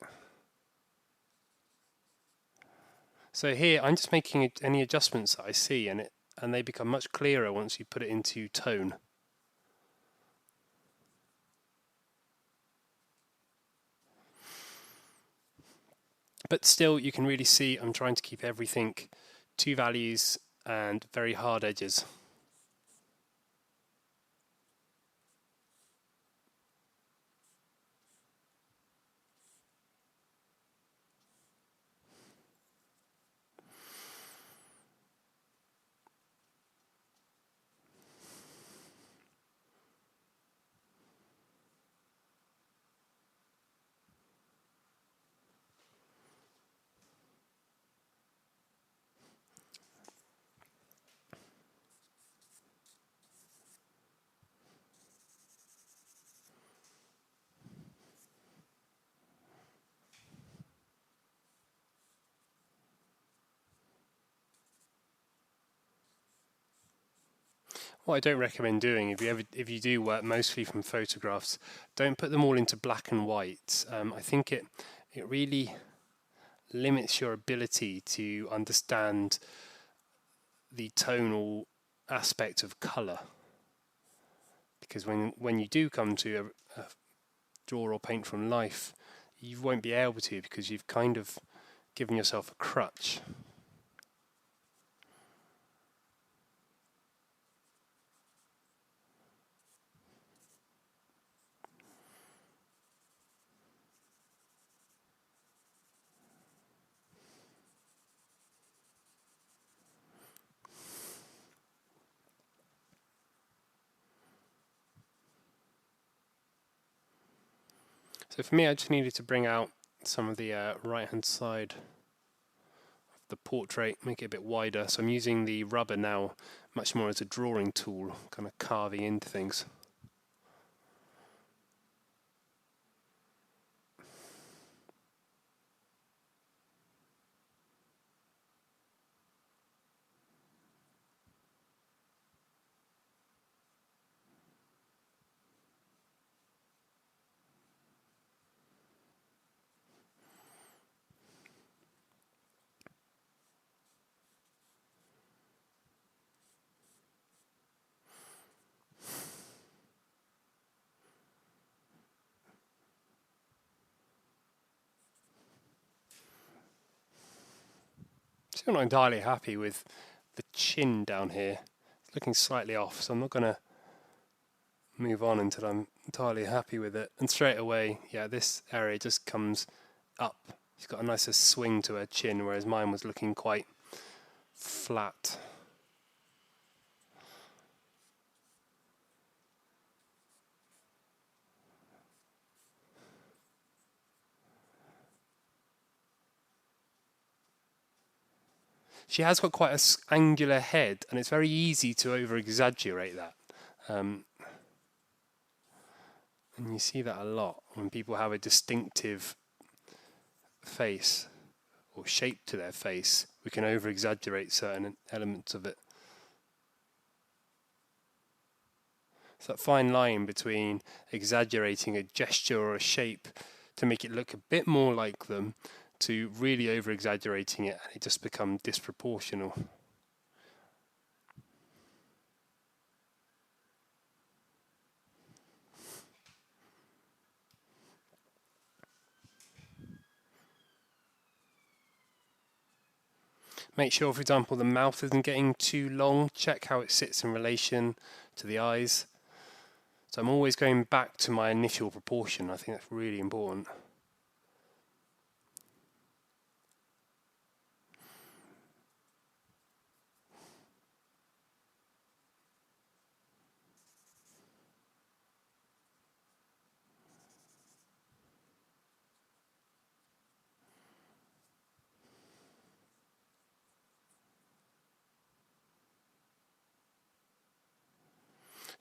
So here I'm just making any adjustments that I see, and they become much clearer once you put it into tone. But still, you can really see I'm trying to keep everything 2 values and very hard edges. What I don't recommend doing, if you do work mostly from photographs, don't put them all into black and white. I think it really limits your ability to understand the tonal aspect of colour. Because when you do come to draw or paint from life, you won't be able to, because you've kind of given yourself a crutch. So for me, I just needed to bring out some of the right hand side of the portrait, make it a bit wider. So I'm using the rubber now much more as a drawing tool, kind of carving into things. Still not entirely happy with the chin down here. It's looking slightly off, so I'm not going to move on until I'm entirely happy with it. And straight away, yeah, this area just comes up. She's got a nicer swing to her chin, whereas mine was looking quite flat. She has got quite an angular head, and it's very easy to over-exaggerate that. And you see that a lot when people have a distinctive face or shape to their face. We can over-exaggerate certain elements of it. It's that fine line between exaggerating a gesture or a shape to make it look a bit more like them, to really over-exaggerating it and it just becomes disproportional. Make sure, for example, the mouth isn't getting too long. Check how it sits in relation to the eyes. So I'm always going back to my initial proportion. I think that's really important.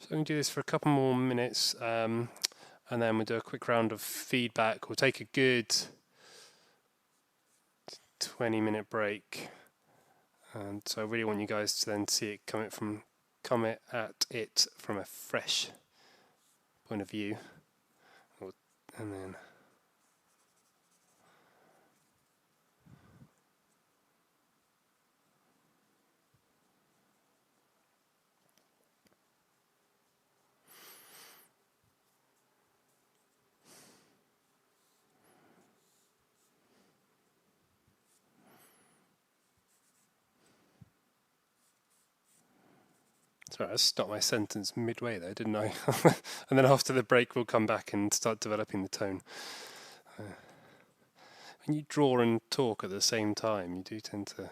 So I'm going to do this for a couple more minutes, and then we'll do a quick round of feedback. We'll take a good 20-minute break. And so I really want you guys to then see it come at it from a fresh point of view. And then sorry, I stopped my sentence midway there, didn't I? And then after the break, we'll come back and start developing the tone. When you draw and talk at the same time, you do tend to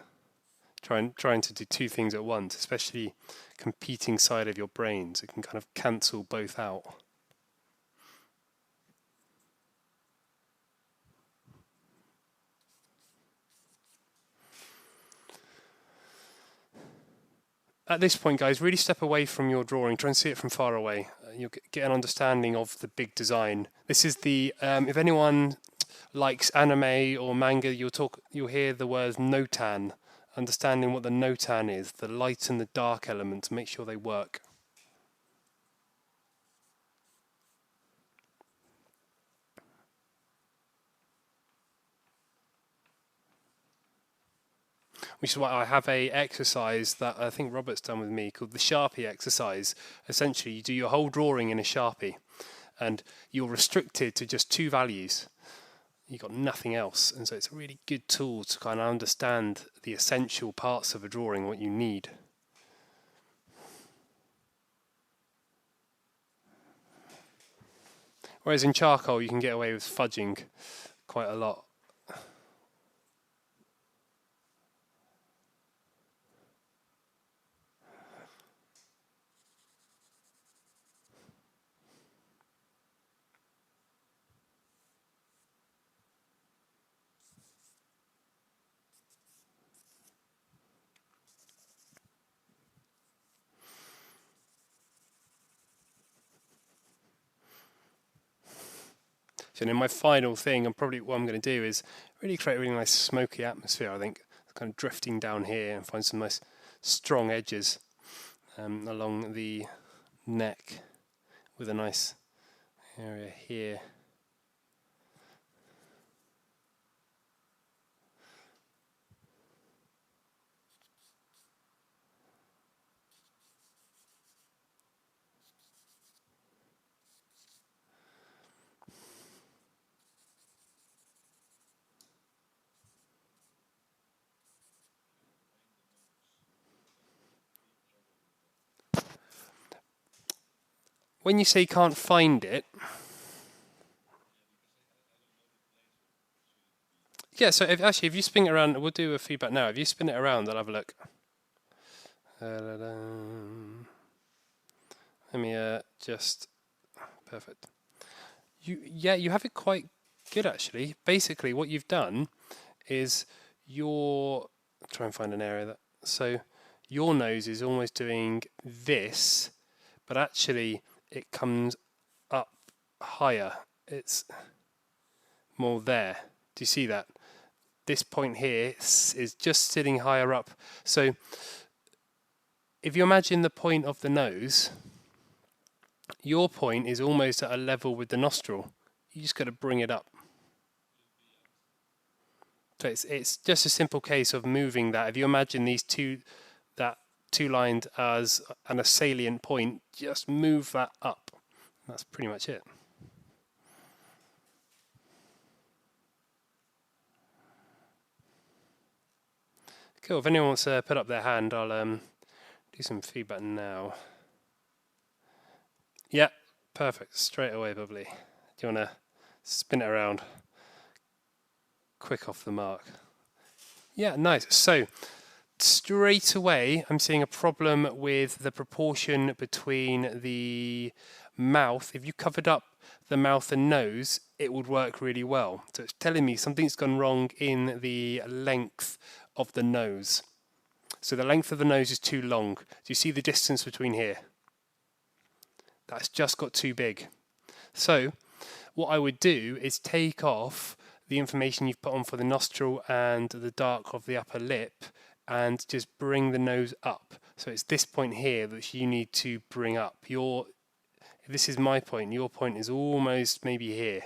trying to do two things at once, especially competing side of your brains. It can kind of cancel both out. At this point, guys, really step away from your drawing. Try and see it from far away. You'll get an understanding of the big design. This is the, if anyone likes anime or manga, you'll hear the words notan. Understanding what the notan is, the light and the dark elements, make sure they work. Which is why I have a exercise that I think Robert's done with me called the Sharpie Exercise. Essentially, you do your whole drawing in a Sharpie. and you're restricted to just 2 values. You've got nothing else, and so it's a really good tool to kind of understand the essential parts of a drawing, what you need. Whereas in charcoal you can get away with fudging quite a lot. So then my final thing, and probably what I'm going to do, is really create a really nice smoky atmosphere, I think. Kind of drifting down here and find some nice strong edges along the neck with a nice area here. When you say you can't find it, yeah, so if you spin it around, we'll do a feedback now. If you spin it around, I'll have a look. Let me just, perfect. You have it quite good actually. Basically what you've done is try and find an area that, so your nose is almost doing this, but actually it comes up higher. It's more there. Do you see that? This point here is just sitting higher up. So if you imagine the point of the nose, your point is almost at a level with the nostril. You just got to bring it up. So it's just a simple case of moving that. If you imagine these two lines as a salient point, just move that up. That's pretty much it. Cool. If anyone wants to put up their hand, I'll do some feedback now. Yeah, perfect. Straight away, bubbly. Do you want to spin it around? Quick off the mark. Yeah, nice. So straight away, I'm seeing a problem with the proportion between the mouth. If you covered up the mouth and nose, it would work really well. So it's telling me something's gone wrong in the length of the nose. So the length of the nose is too long. Do you see the distance between here? That's just got too big. So what I would do is take off the information you've put on for the nostril and the dark of the upper lip and just bring the nose up. So it's this point here that you need to bring up. If this is my point, your point is almost maybe here.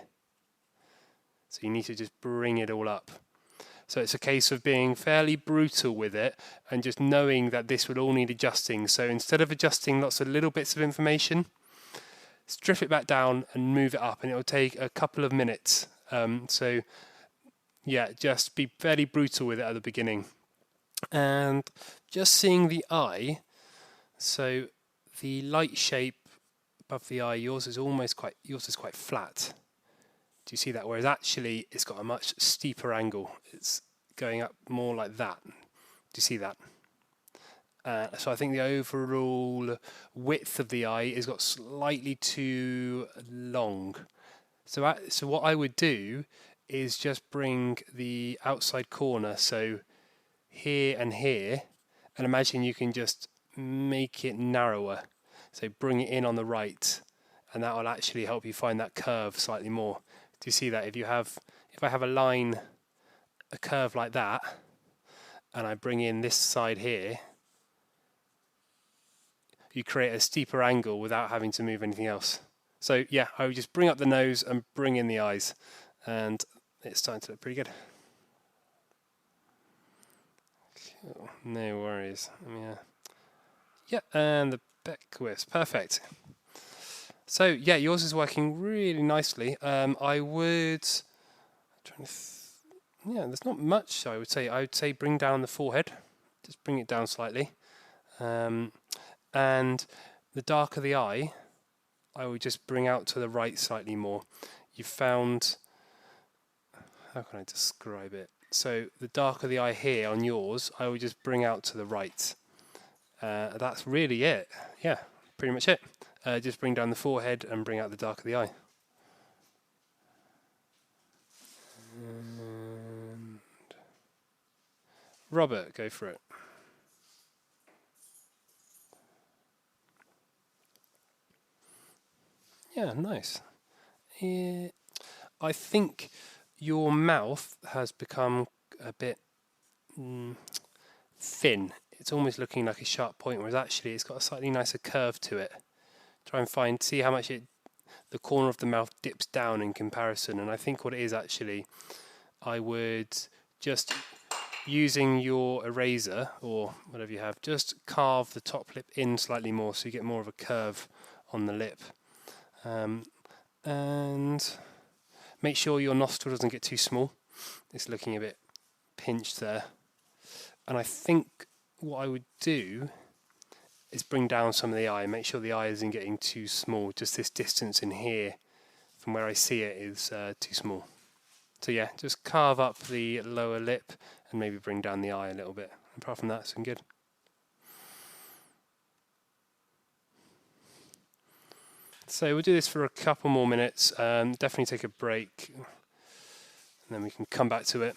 So you need to just bring it all up. So it's a case of being fairly brutal with it and just knowing that this will all need adjusting. So instead of adjusting lots of little bits of information, strip it back down and move it up, and it will take a couple of minutes. So yeah, just be fairly brutal with it at the beginning. And just seeing the eye, so the light shape above the eye, yours is quite flat. Do you see that? Whereas actually it's got a much steeper angle. It's going up more like that. Do you see that? So I think the overall width of the eye has got slightly too long. So what I would do is just bring the outside corner, so here and here, and imagine you can just make it narrower. So bring it in on the right, and that will actually help you find that curve slightly more. Do you see that? If I have a curve like that, and I bring in this side here, you create a steeper angle without having to move anything else. So yeah, I would just bring up the nose and bring in the eyes, and it's starting to look pretty good. Cool. No worries. Yeah, and the back wisp, perfect. So yeah, yours is working really nicely. I would, yeah, there's not much I would say. I would say bring down the forehead, just bring it down slightly, and the dark of the eye, I would just bring out to the right slightly more. You found, how can I describe it? So the dark of the eye here on yours, I would just bring out to the right. That's really it. Yeah, pretty much it. Just bring down the forehead and bring out the dark of the eye. And Robert, go for it. Yeah, nice. Yeah, I think your mouth has become a bit thin. It's almost looking like a sharp point, whereas actually it's got a slightly nicer curve to it. Try and see how much the corner of the mouth dips down in comparison. And I think what it is actually, I would just, using your eraser or whatever you have, just carve the top lip in slightly more so you get more of a curve on the lip. And make sure your nostril doesn't get too small. It's looking a bit pinched there. And I think what I would do is bring down some of the eye, make sure the eye isn't getting too small. Just this distance in here from where I see it is too small. So yeah, just carve up the lower lip and maybe bring down the eye a little bit. Apart from that, it's good. So we'll do this for a couple more minutes. Definitely take a break, and then we can come back to it.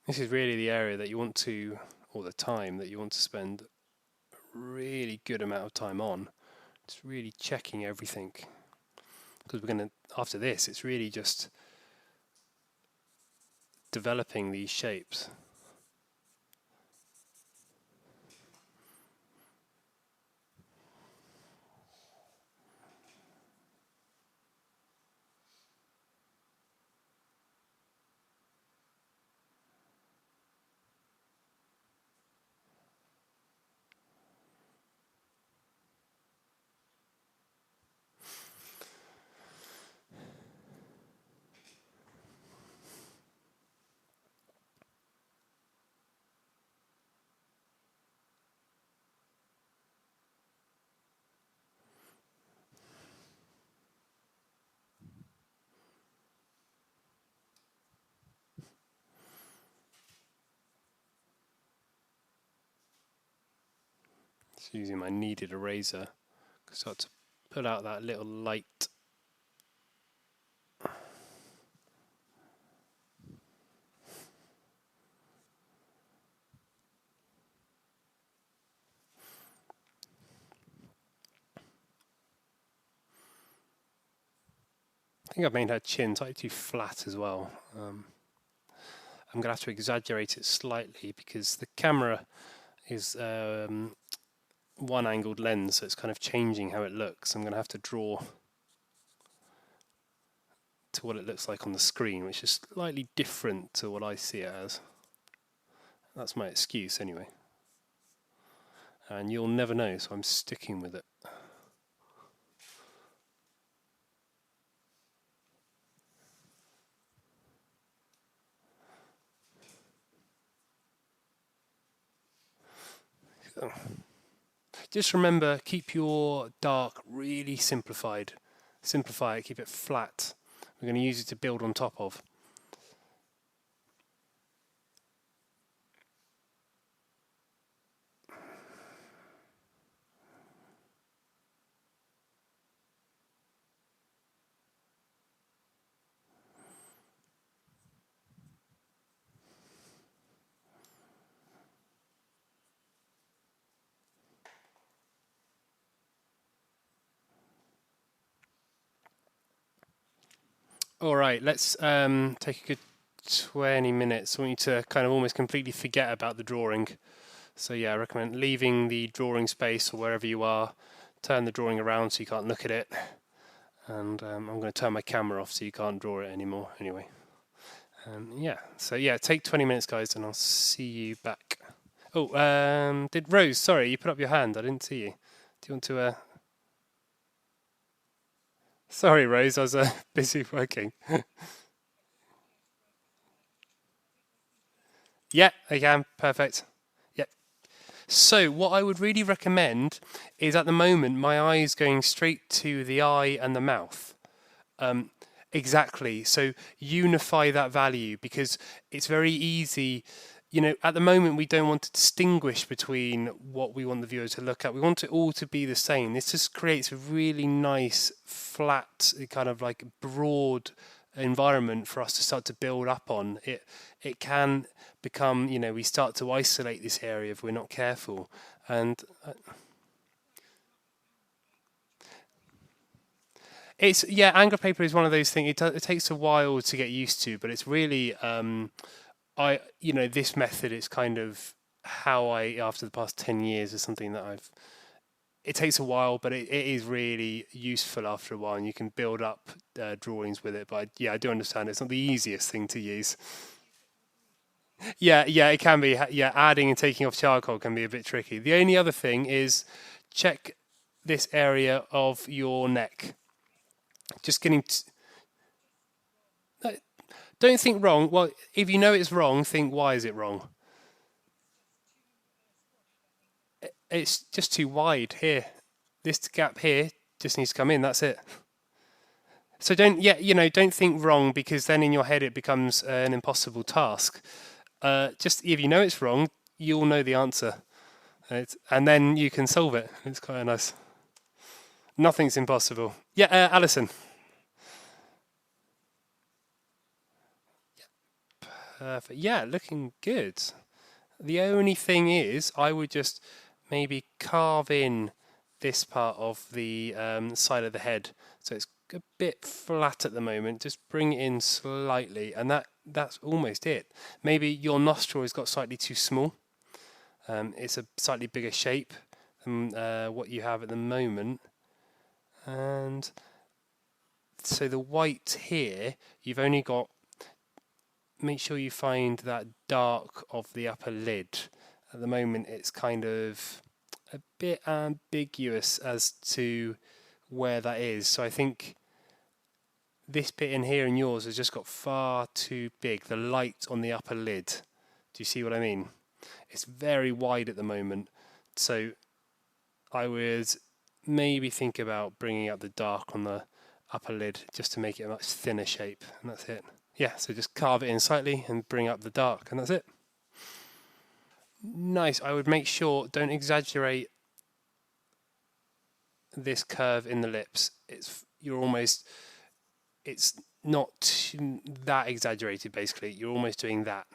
This is really the area that you want to, or the time that you want to spend a really good amount of time on. It's really checking everything. Because we're going to, after this, it's really just developing these shapes. Just using my kneaded eraser, start to pull out that little light. I think I've made her chin slightly too flat as well. I'm going to have to exaggerate it slightly because the camera is one angled lens, so it's kind of changing how it looks. I'm going to have to draw to what it looks like on the screen, which is slightly different to what I see it as. That's my excuse anyway. And you'll never know, so I'm sticking with it. Just remember, keep your dark really simplified. Simplify it, keep it flat. We're going to use it to build on top of. All right, let's take a good 20 minutes. I want you to kind of almost completely forget about the drawing. So yeah, I recommend leaving the drawing space or wherever you are, turn the drawing around so you can't look at it. And I'm going to turn my camera off so you can't draw it anymore anyway. Yeah, so yeah, take 20 minutes guys and I'll see you back. Oh, did Rose, sorry, you put up your hand, I didn't see you. Do you want to... Sorry Rose, I was busy working. Yeah, I can, perfect. Yep. So what I would really recommend is at the moment my eye is going straight to the eye and the mouth. Exactly. So unify that value because it's very easy. You know, at the moment we don't want to distinguish between what we want the viewer to look at. We want it all to be the same. This just creates a really nice, flat, kind of like broad environment for us to start to build up on. It can become, you know, we start to isolate this area if we're not careful. And it's yeah, angle paper is one of those things. It takes a while to get used to, but it's really this method is kind of how I after the past 10 years is something that I've. It takes a while, but it is really useful after a while, and you can build up drawings with it. But yeah, I do understand it's not the easiest thing to use. Yeah, it can be. Yeah, adding and taking off charcoal can be a bit tricky. The only other thing is check this area of your neck. Just getting. Don't think wrong. Well, if you know it's wrong, think why is it wrong? It's just too wide here. This gap here just needs to come in. That's it. So don't think wrong because then in your head it becomes an impossible task. Just if you know it's wrong, you'll know the answer, and then you can solve it. It's quite nice. Nothing's impossible. Yeah, Alison. Perfect. Yeah, looking good. The only thing is, I would just maybe carve in this part of the side of the head, so it's a bit flat at the moment. Just bring it in slightly, and that's almost it. Maybe your nostril has got slightly too small. It's a slightly bigger shape than what you have at the moment, and so the white here, you've only got. Make sure you find that dark of the upper lid. At the moment it's kind of a bit ambiguous as to where that is. So I think this bit in here and yours has just got far too big. The light on the upper lid. Do you see what I mean? It's very wide at the moment. So I would maybe think about bringing up the dark on the upper lid just to make it a much thinner shape. And that's it. Yeah, so just carve it in slightly and bring up the dark, and that's it. Nice. I would make sure, don't exaggerate this curve in the lips. It's not that exaggerated. Basically, you're almost doing that,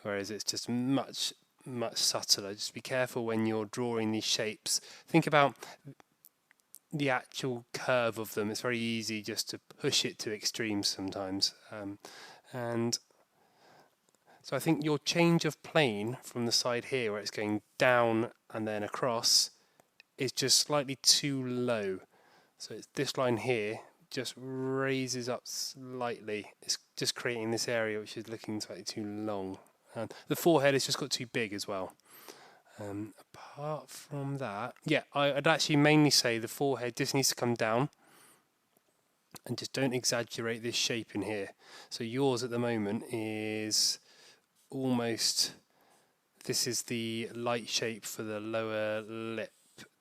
whereas it's just much subtler. Just be careful when you're drawing these shapes. Think about the actual curve of them. It's very easy just to push it to extremes sometimes, and so I think your change of plane from the side here where it's going down and then across is just slightly too low. So it's this line here just raises up slightly. It's just creating this area which is looking slightly too long. And the forehead has just got too big as well. Apart from that, yeah, I'd actually mainly say the forehead just needs to come down and just don't exaggerate this shape in here. So yours at the moment is almost, this is the light shape for the lower lip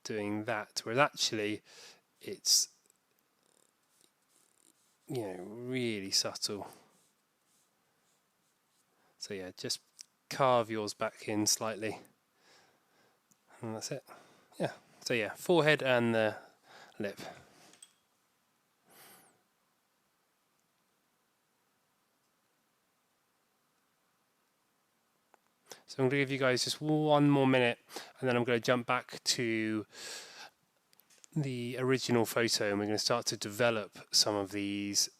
doing that, whereas actually it's, you know, really subtle. So yeah, just carve yours back in slightly. And that's it. Yeah. So yeah, forehead and the lip. So I'm going to give you guys just one more minute and then I'm going to jump back to the original photo and we're going to start to develop some of these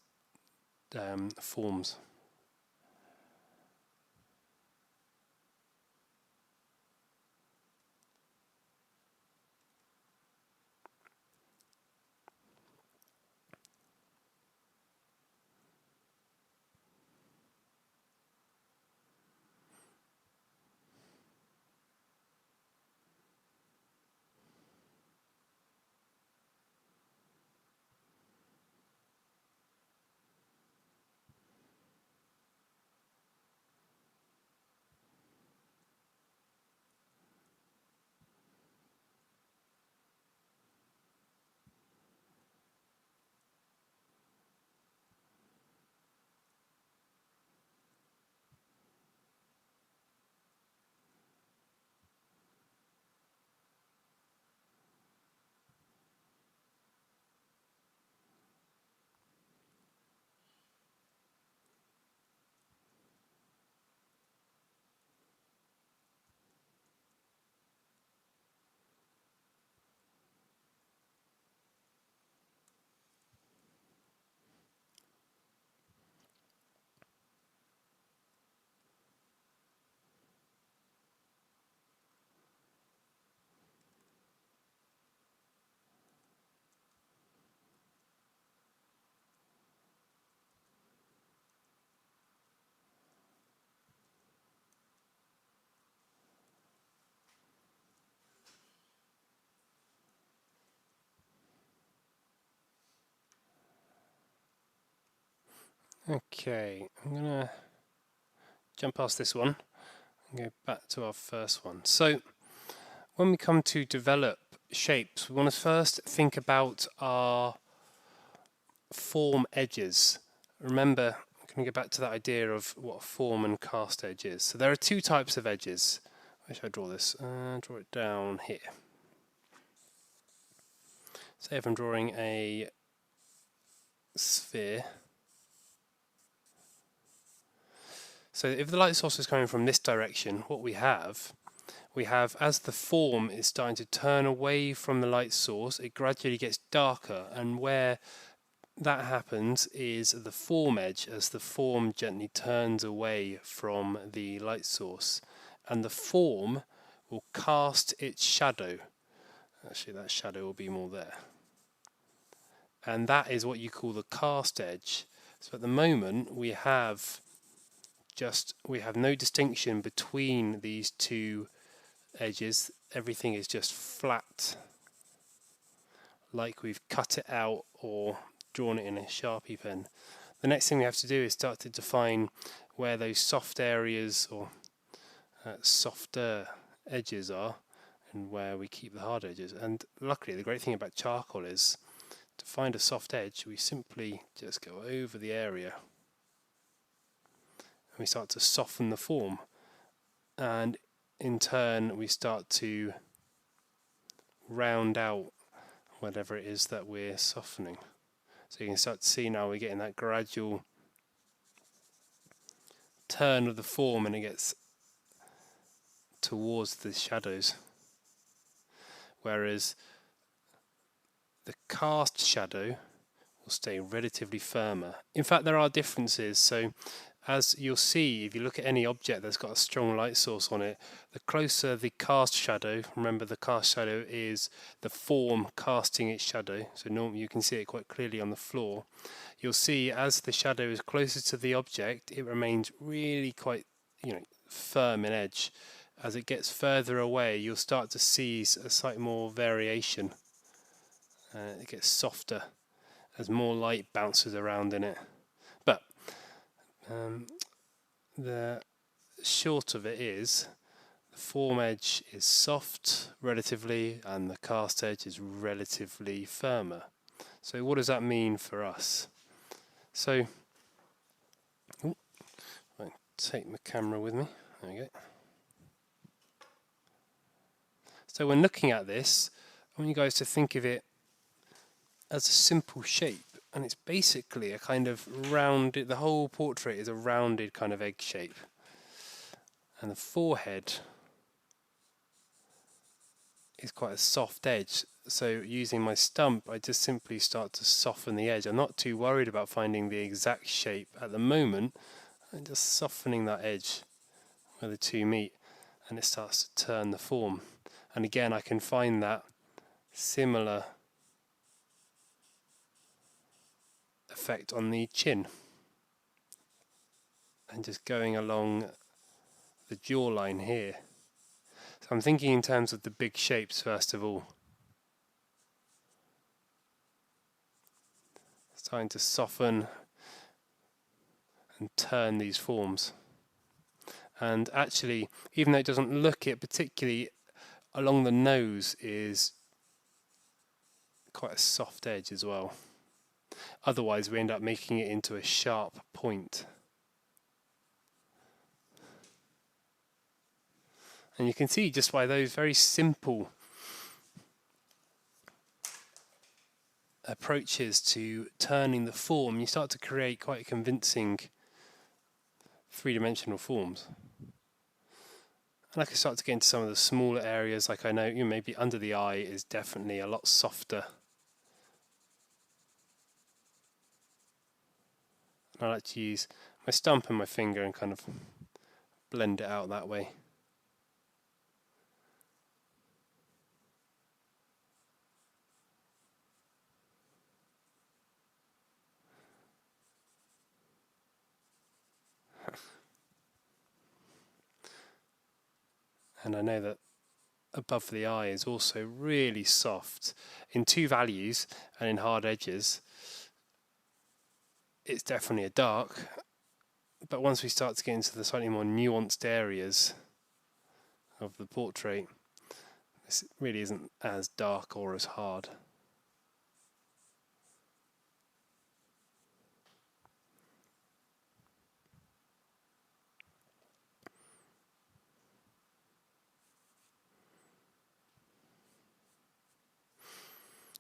forms. Okay, I'm gonna jump past this one and go back to our first one. So when we come to develop shapes, we want to first think about our form edges. Remember, I'm going to go back to that idea of what a form and cast edge is. So there are two types of edges. Where should I draw this? Draw it down here. Say if I'm drawing a sphere. So if the light source is coming from this direction, what we have as the form is starting to turn away from the light source, it gradually gets darker, and where that happens is the form edge, as the form gently turns away from the light source, and the form will cast its shadow. Actually, that shadow will be more there. And that is what you call the cast edge. So at the moment we have no distinction between these two edges. Everything is just flat, like we've cut it out or drawn it in a Sharpie pen. The next thing we have to do is start to define where those soft areas or softer edges are, and where we keep the hard edges. And luckily, the great thing about charcoal is to find a soft edge, we simply just go over the area and we start to soften the form, and in turn we start to round out whatever it is that we're softening. So you can start to see now we're getting that gradual turn of the form, and it gets towards the shadows, whereas the cast shadow will stay relatively firmer. In fact, there are differences. So as you'll see, if you look at any object that's got a strong light source on it, the closer the cast shadow, remember the cast shadow is the form casting its shadow, so normally you can see it quite clearly on the floor. You'll see as the shadow is closer to the object, it remains really quite firm in edge. As it gets further away, you'll start to see a slightly more variation. It gets softer as more light bounces around in it. But the short of it is the form edge is soft relatively, and the cast edge is relatively firmer. So what does that mean for us? So I'll take my camera with me. There we go. So when looking at this, I want you guys to think of it as a simple shape, and it's basically a kind of rounded, the whole portrait is a rounded kind of egg shape, and the forehead is quite a soft edge. So using my stump, I just simply start to soften the edge. I'm not too worried about finding the exact shape at the moment. I'm just softening that edge where the two meet, and it starts to turn the form. And again, I can find that similar effect on the chin, and just going along the jawline here. So I'm thinking in terms of the big shapes first of all. Starting to soften and turn these forms. And actually, even though it doesn't look it, particularly along the nose is quite a soft edge as well. Otherwise we end up making it into a sharp point. And you can see just by those very simple approaches to turning the form, you start to create quite convincing three-dimensional forms. And I can start to get into some of the smaller areas, like I know maybe under the eye is definitely a lot softer. I like to use my stump and my finger and kind of blend it out that way. And I know that above the eye is also really soft in two values, and in hard edges it's definitely a dark, but once we start to get into the slightly more nuanced areas of the portrait, this really isn't as dark or as hard.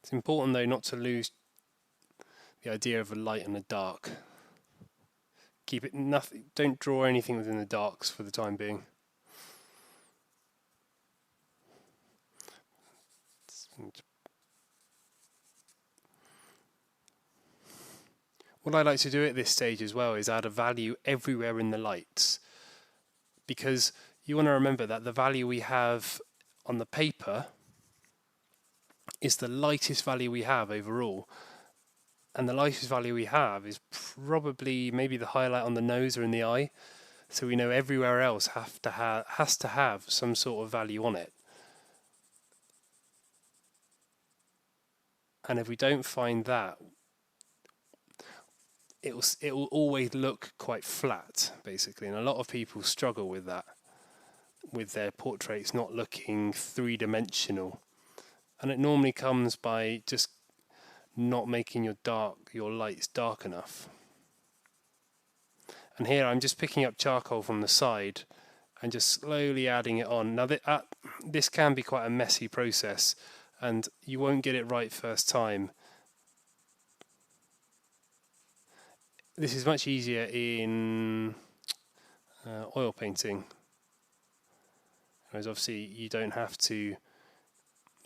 It's important though not to lose the idea of a light and a dark. Keep it nothing. Don't draw anything within the darks for the time being. What I like to do at this stage as well is add a value everywhere in the lights, because you want to remember that the value we have on the paper is the lightest value we have overall, and the lightest value we have is probably maybe the highlight on the nose or in the eye, so we know everywhere else has to have some sort of value on it. And if we don't find that, it will always look quite flat, basically, and a lot of people struggle with that, with their portraits not looking three-dimensional. And it normally comes by just not making your lights dark enough. And here I'm just picking up charcoal from the side and just slowly adding it on. Now this can be quite a messy process, and you won't get it right first time. This is much easier in oil painting, whereas obviously you don't have to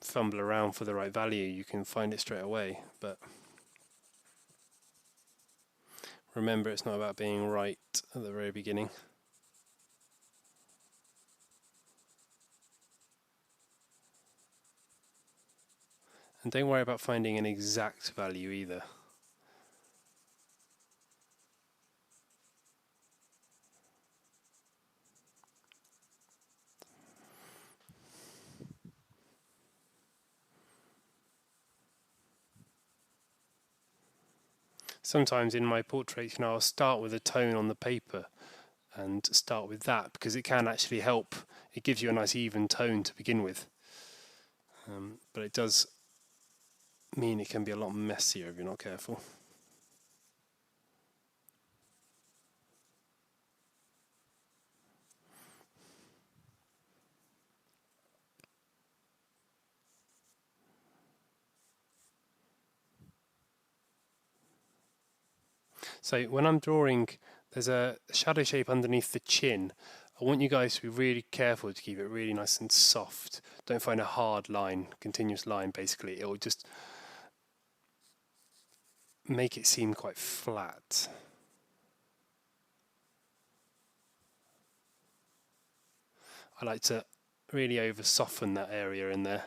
fumble around for the right value, you can find it straight away. But remember, it's not about being right at the very beginning. And don't worry about finding an exact value either. Sometimes in my portraits, I'll start with a tone on the paper and start with that, because it can actually help. It gives you a nice even tone to begin with. But it does mean it can be a lot messier if you're not careful. So when I'm drawing, there's a shadow shape underneath the chin. I want you guys to be really careful to keep it really nice and soft. Don't find a hard line, continuous line basically. It will just make it seem quite flat. I like to really over soften that area in there.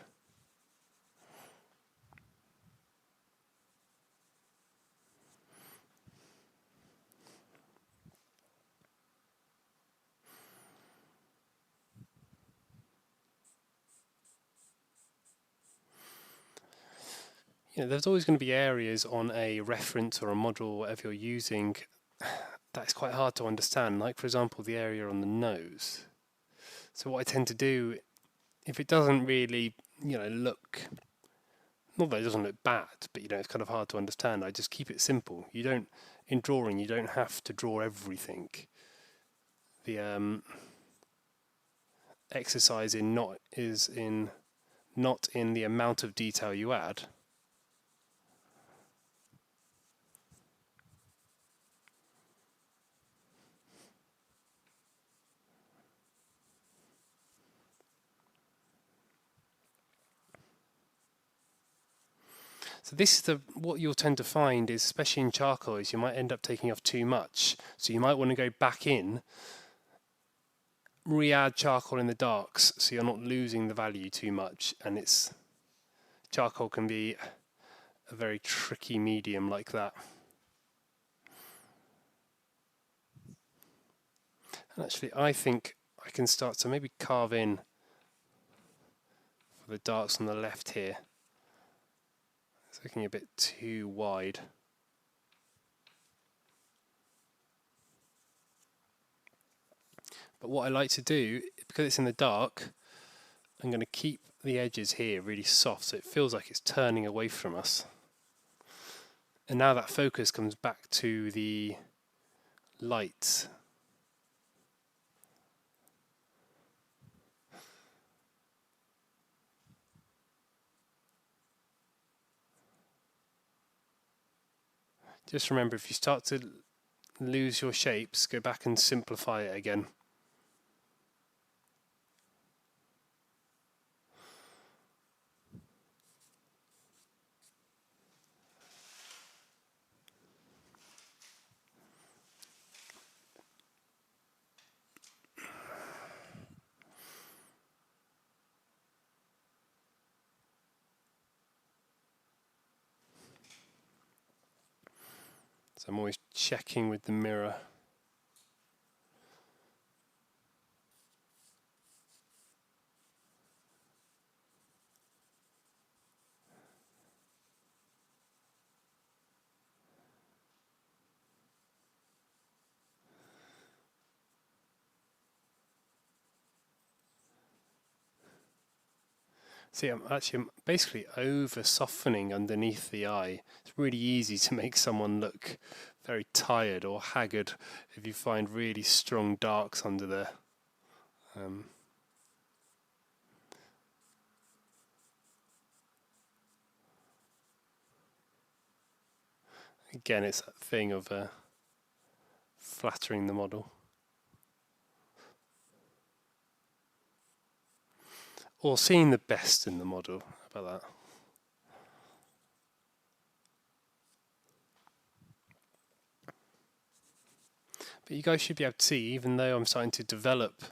There's always going to be areas on a reference or a model, whatever you're using, that's quite hard to understand. Like, for example, the area on the nose. So what I tend to do, if it doesn't really, look, not that it doesn't look bad, but it's kind of hard to understand, I just keep it simple. In drawing, you don't have to draw everything. The exercise not in the amount of detail you add. So this is what you'll tend to find is, especially in charcoal, is you might end up taking off too much. So you might want to go back in, re-add charcoal in the darks, so you're not losing the value too much. And charcoal can be a very tricky medium like that. And actually, I think I can start to maybe carve in for the darks on the left here. It's looking a bit too wide. But what I like to do, because it's in the dark, I'm going to keep the edges here really soft so it feels like it's turning away from us. And now that focus comes back to the light. Just remember, if you start to lose your shapes, go back and simplify it again. So I'm always checking with the mirror. See, I'm basically over softening underneath the eye. It's really easy to make someone look very tired or haggard if you find really strong darks under there. Again, it's that thing of flattering the model. Or seeing the best in the model. How about that? But you guys should be able to see, even though I'm starting to develop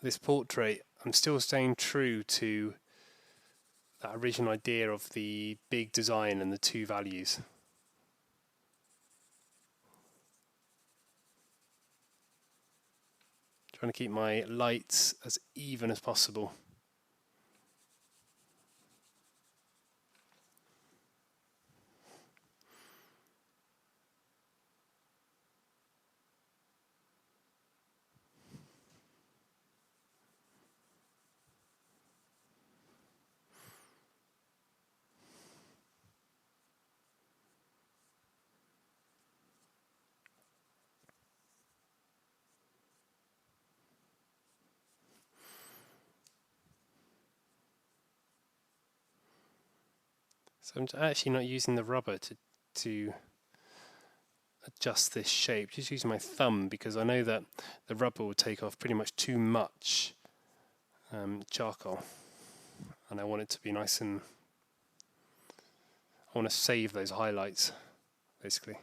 this portrait, I'm still staying true to that original idea of the big design and the two values. Trying to keep my lights as even as possible. So I'm actually not using the rubber to adjust this shape, just using my thumb, because I know that the rubber will take off pretty much too much charcoal, and I want it to be nice, and I want to save those highlights basically.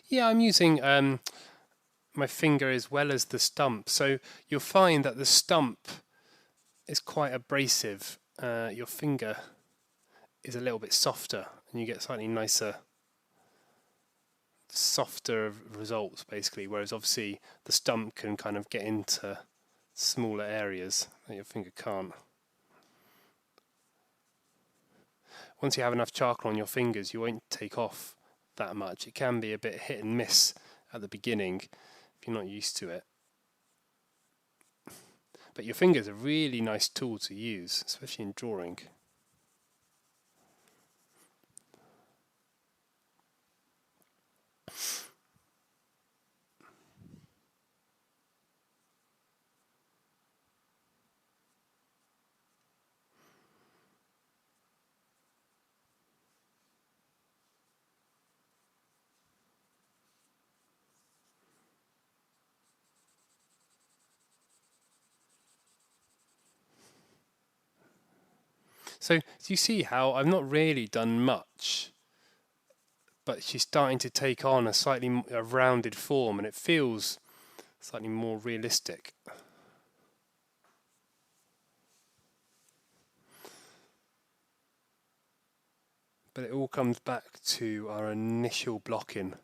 Yeah, I'm using my finger as well as the stump. So you'll find that the stump is quite abrasive. Your finger is a little bit softer, and you get slightly nicer, softer results basically. Whereas obviously the stump can kind of get into smaller areas that your finger can't. Once you have enough charcoal on your fingers, you won't take off that much. It can be a bit hit and miss at the beginning if you're not used to it. But your finger's a really nice tool to use, especially in drawing. So you see how I've not really done much, but she's starting to take on a slightly rounded form, and it feels slightly more realistic. But it all comes back to our initial blocking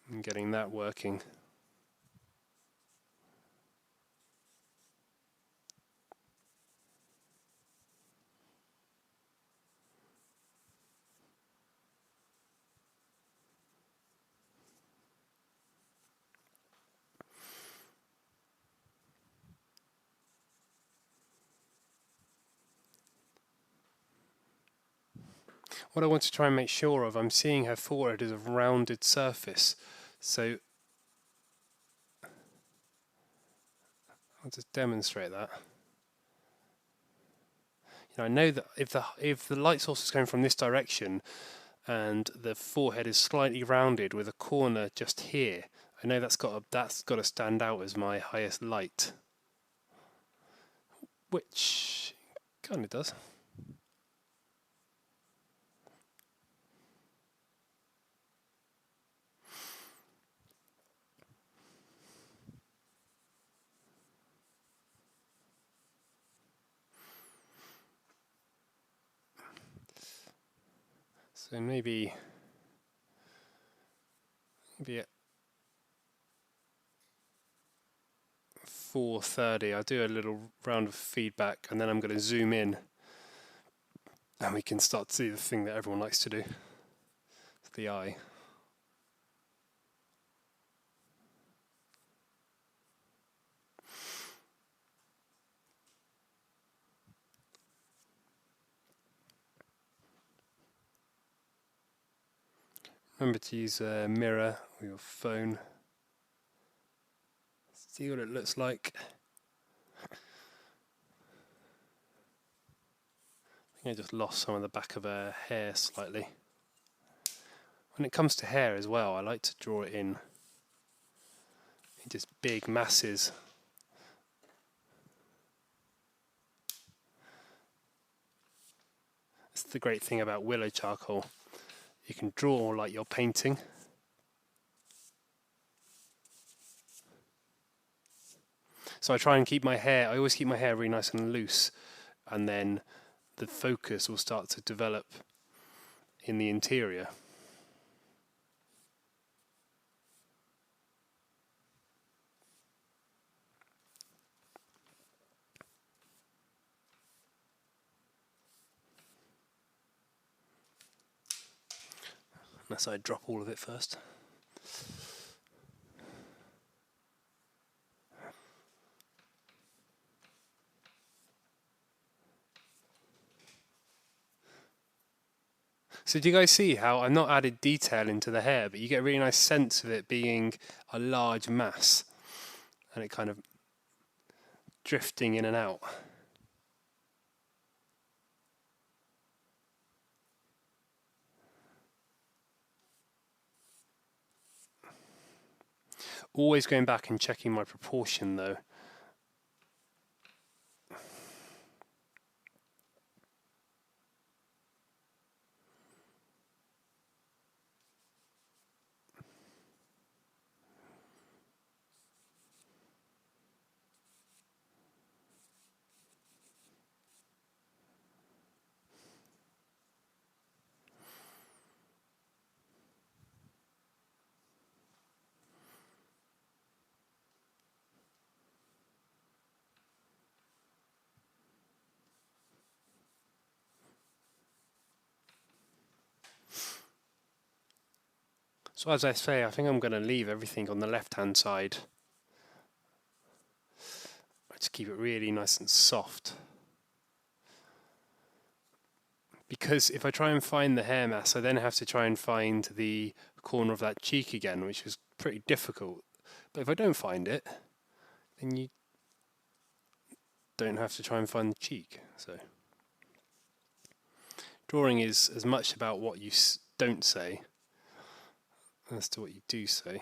and getting that working. What I want to try and make sure of, I'm seeing her forehead as a rounded surface. So I'll just demonstrate that. I know that if the light source is coming from this direction and the forehead is slightly rounded with a corner just here, I know that's got to stand out as my highest light, which kind of does. So maybe at 4:30 I'll do a little round of feedback and then I'm going to zoom in and we can start to see the thing that everyone likes to do, the eye. Remember to use a mirror or your phone. See what it looks like. I think I just lost some of the back of her hair slightly. When it comes to hair as well, I like to draw it in just big masses. That's the great thing about Willow charcoal. You can draw like you're painting. So I try and keep my hair, I always keep my hair really nice and loose, and then the focus will start to develop in the interior. Unless I drop all of it first. So do you guys see how I've not added detail into the hair, but you get a really nice sense of it being a large mass and it kind of drifting in and out. Always going back and checking my proportion though. So as I say, I think I'm going to leave everything on the left-hand side. Just keep it really nice and soft. Because if I try and find the hair mass, I then have to try and find the corner of that cheek again, which is pretty difficult. But if I don't find it, then you don't have to try and find the cheek. So drawing is as much about what you don't say as to what you do say.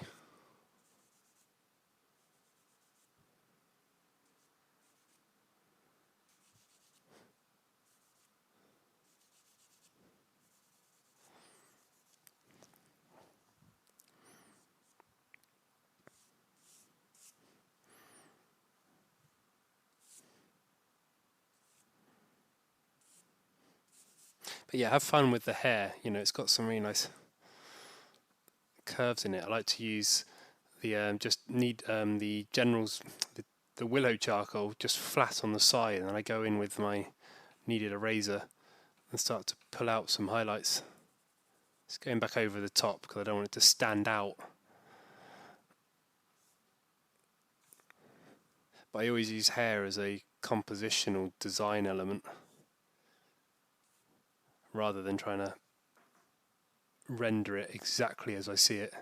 But yeah, have fun with the hair. You know, it's got some really nice curves in it. I like to use the the General's the Willow charcoal just flat on the side, and then I go in with my kneaded eraser and start to pull out some highlights. It's going back over the top because I don't want it to stand out. But I always use hair as a compositional design element rather than trying to render it exactly as I see it.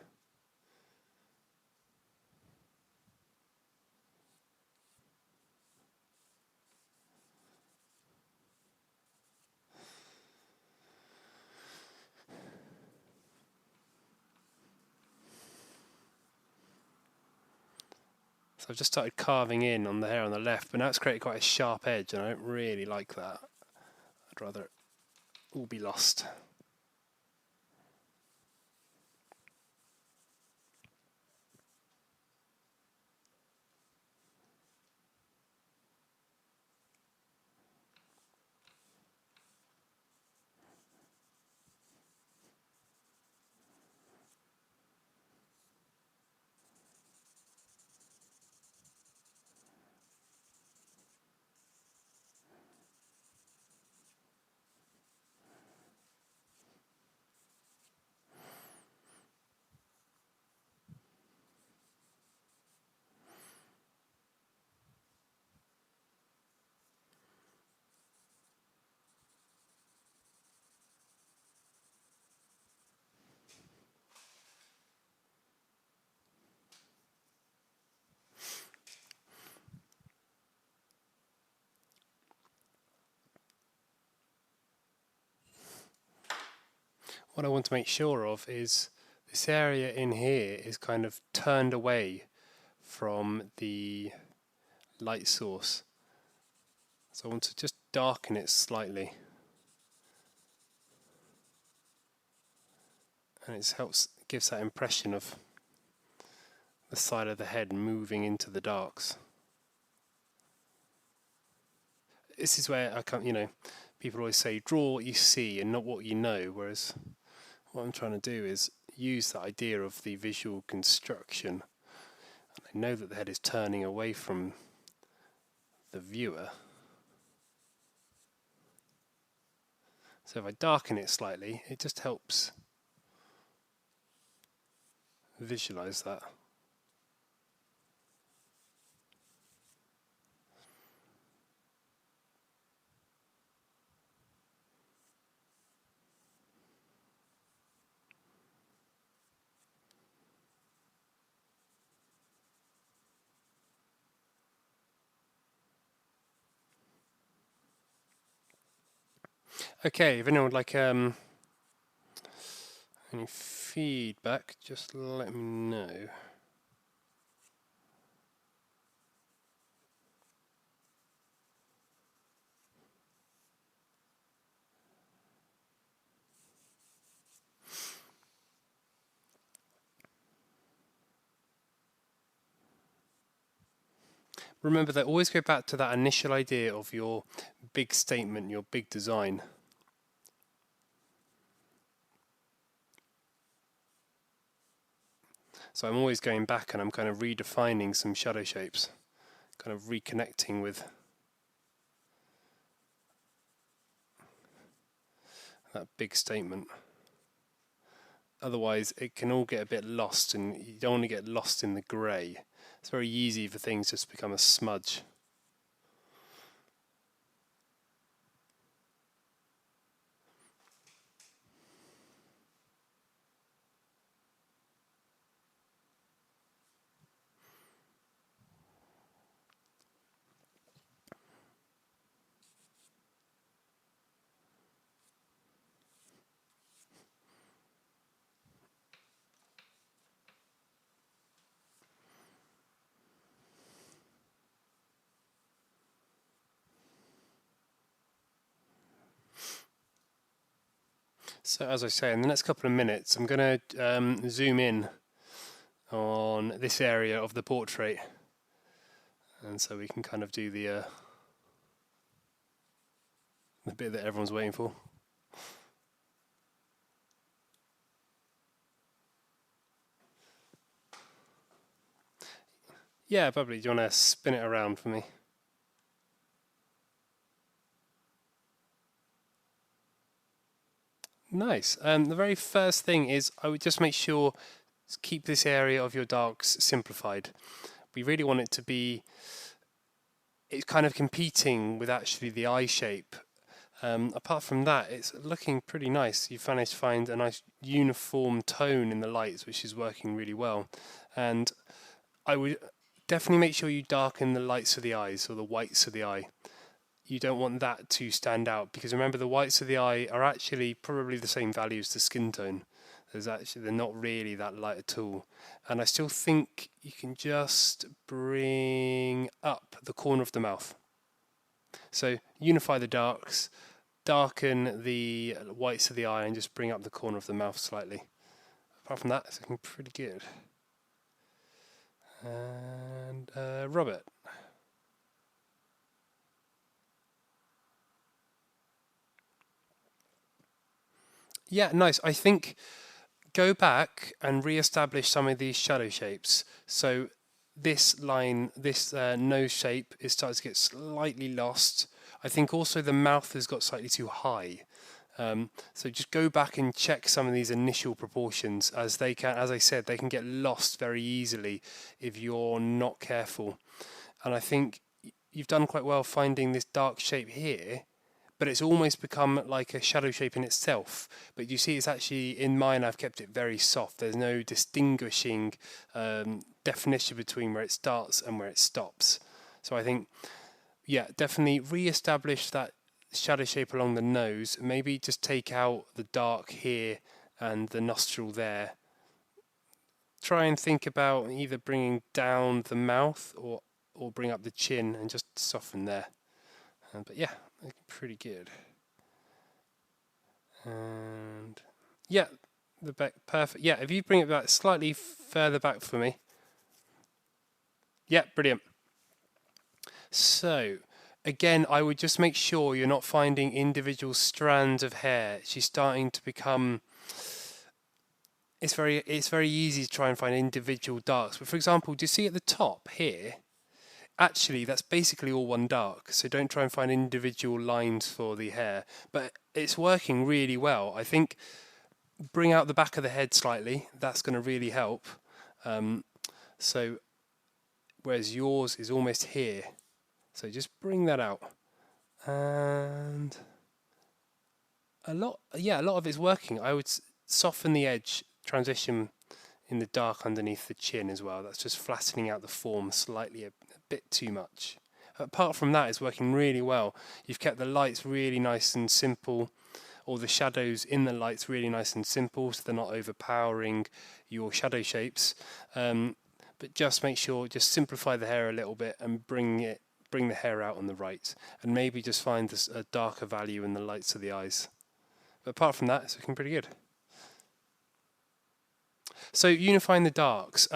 So I've just started carving in on the hair on the left, but now it's created quite a sharp edge, and I don't really like that. I'd rather it all be lost. What I want to make sure of is this area in here is kind of turned away from the light source. So I want to just darken it slightly. And it gives that impression of the side of the head moving into the darks. This is where I can't, people always say draw what you see and not what you know, whereas what I'm trying to do is use that idea of the visual construction. I know that the head is turning away from the viewer. So if I darken it slightly, it just helps visualize that. Okay, if anyone would like any feedback, just let me know. Remember that always go back to that initial idea of your big statement, your big design. So I'm always going back and I'm kind of redefining some shadow shapes, kind of reconnecting with that big statement. Otherwise it can all get a bit lost, and you don't want to get lost in the grey. It's very easy for things just to become a smudge. So as I say, in the next couple of minutes I'm going to zoom in on this area of the portrait, and so we can kind of do the bit that everyone's waiting for. Yeah, probably. Do you want to spin it around for me? Nice. The very first thing is I would just make sure keep this area of your darks simplified. We really want it to be, it's kind of competing with actually the eye shape. Apart from that, it's looking pretty nice. You've managed to find a nice uniform tone in the lights, which is working really well. And I would definitely make sure you darken the lights of the eyes or the whites of the eye. You don't want that to stand out because remember the whites of the eye are actually probably the same value as the skin tone. They're not really that light at all. And I still think you can just bring up the corner of the mouth. So unify the darks, darken the whites of the eye and just bring up the corner of the mouth slightly. Apart from that, it's looking pretty good. And Robert. Yeah, nice. I think go back and re-establish some of these shadow shapes. So this line, this nose shape is starting to get slightly lost. I think also the mouth has got slightly too high. So just go back and check some of these initial proportions as they can, as I said, they can get lost very easily if you're not careful. And I think you've done quite well finding this dark shape here, but it's almost become like a shadow shape in itself. But you see, it's actually, in mine, I've kept it very soft. There's no distinguishing definition between where it starts and where it stops. So I think, yeah, definitely re-establish that shadow shape along the nose. Maybe just take out the dark here and the nostril there. Try and think about either bringing down the mouth or bring up the chin and just soften there. But yeah, pretty good. And yeah, the back, perfect. Yeah, if you bring it back slightly further back for me. Yeah, brilliant. So again, I would just make sure you're not finding individual strands of hair. She's starting to become, it's very easy to try and find individual darks. But for example, do you see at the top here? Actually, that's basically all one dark, so don't try and find individual lines for the hair. But it's working really well. I think bring out the back of the head slightly. That's going to really help. So whereas yours is almost here. So just bring that out. And a lot of it's working. I would soften the edge, transition in the dark underneath the chin as well. That's just flattening out the form slightly, a bit too much. Apart from that, it's working really well. You've kept the lights really nice and simple, or the shadows in the lights really nice and simple, so they're not overpowering your shadow shapes. But just make sure, just simplify the hair a little bit and bring the hair out on the right, and maybe just find a darker value in the lights of the eyes. But apart from that, it's looking pretty good. So unifying the darks,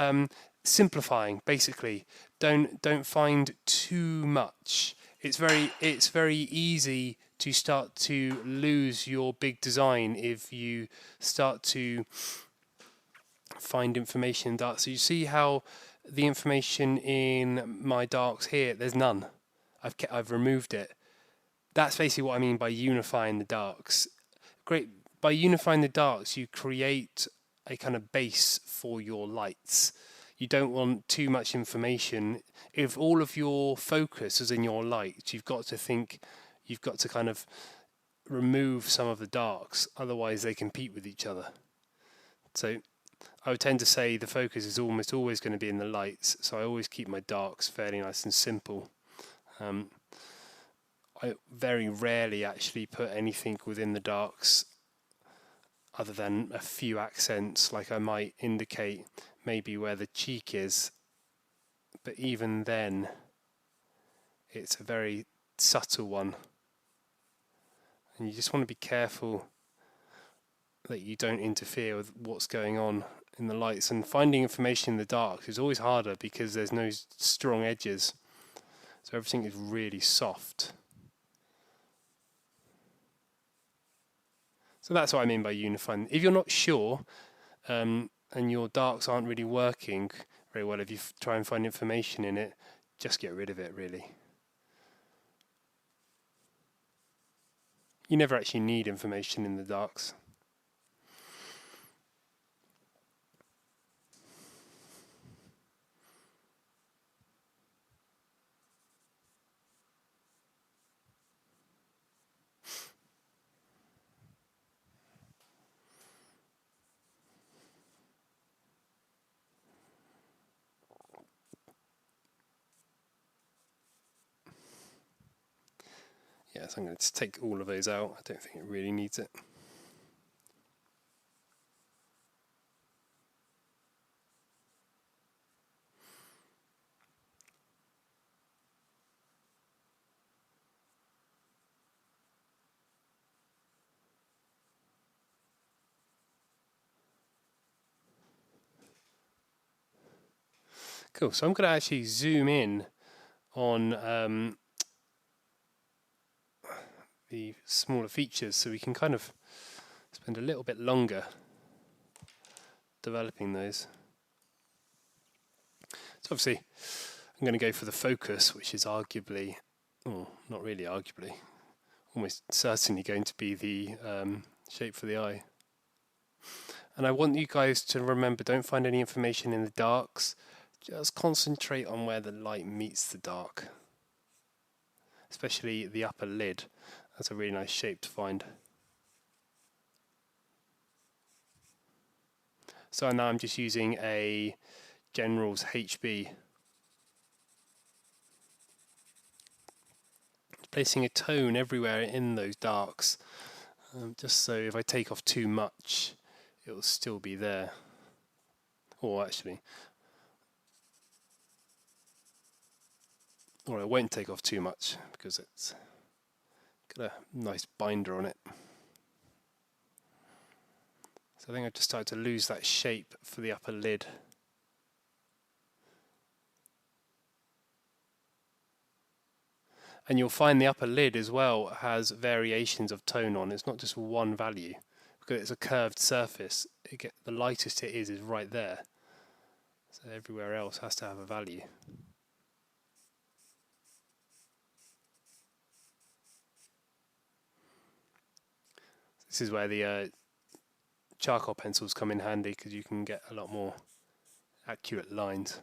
simplifying basically. Don't find too much. It's very easy to start to lose your big design if you start to find information in darks. So you see how the information in my darks here, there's none. I've removed it. That's basically what I mean by unifying the darks. Great. By unifying the darks, you create a kind of base for your lights. You don't want too much information. If all of your focus is in your light, you've got to kind of remove some of the darks, otherwise they compete with each other. So I would tend to say the focus is almost always going to be in the lights, so I always keep my darks fairly nice and simple. I very rarely actually put anything within the darks other than a few accents, like I might indicate maybe where the cheek is, but even then it's a very subtle one, and you just want to be careful that you don't interfere with what's going on in the lights. And finding information in the dark is always harder because there's no strong edges, so everything is really soft. So that's what I mean by unifying. If you're not sure and your darks aren't really working, very well. If you try and find information in it, just get rid of it, really. You never actually need information in the darks. Yeah, so I'm going to take all of those out. I don't think it really needs it. Cool, so I'm going to actually zoom in on the smaller features so we can kind of spend a little bit longer developing those. So obviously I'm going to go for the focus, which is arguably, oh, not really arguably, almost certainly going to be the shape for the eye. And I want you guys to remember, don't find any information in the darks. Just concentrate on where the light meets the dark, especially the upper lid. That's a really nice shape to find. So now I'm just using a General's HB, placing a tone everywhere in those darks, just so if I take off too much, it will still be there. Or actually, or I won't take off too much because it's got a nice binder on it. So I think I've just started to lose that shape for the upper lid. And you'll find the upper lid as well has variations of tone on. It's not just one value because it's a curved surface. The lightest it is right there. So everywhere else has to have a value. This is where the charcoal pencils come in handy because you can get a lot more accurate lines.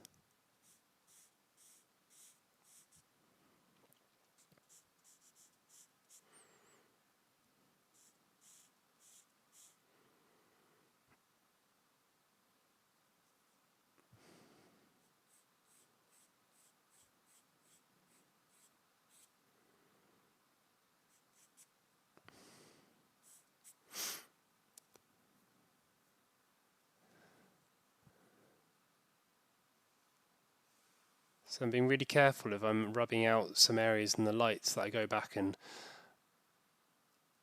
So I'm being really careful if I'm rubbing out some areas in the lights that I go back and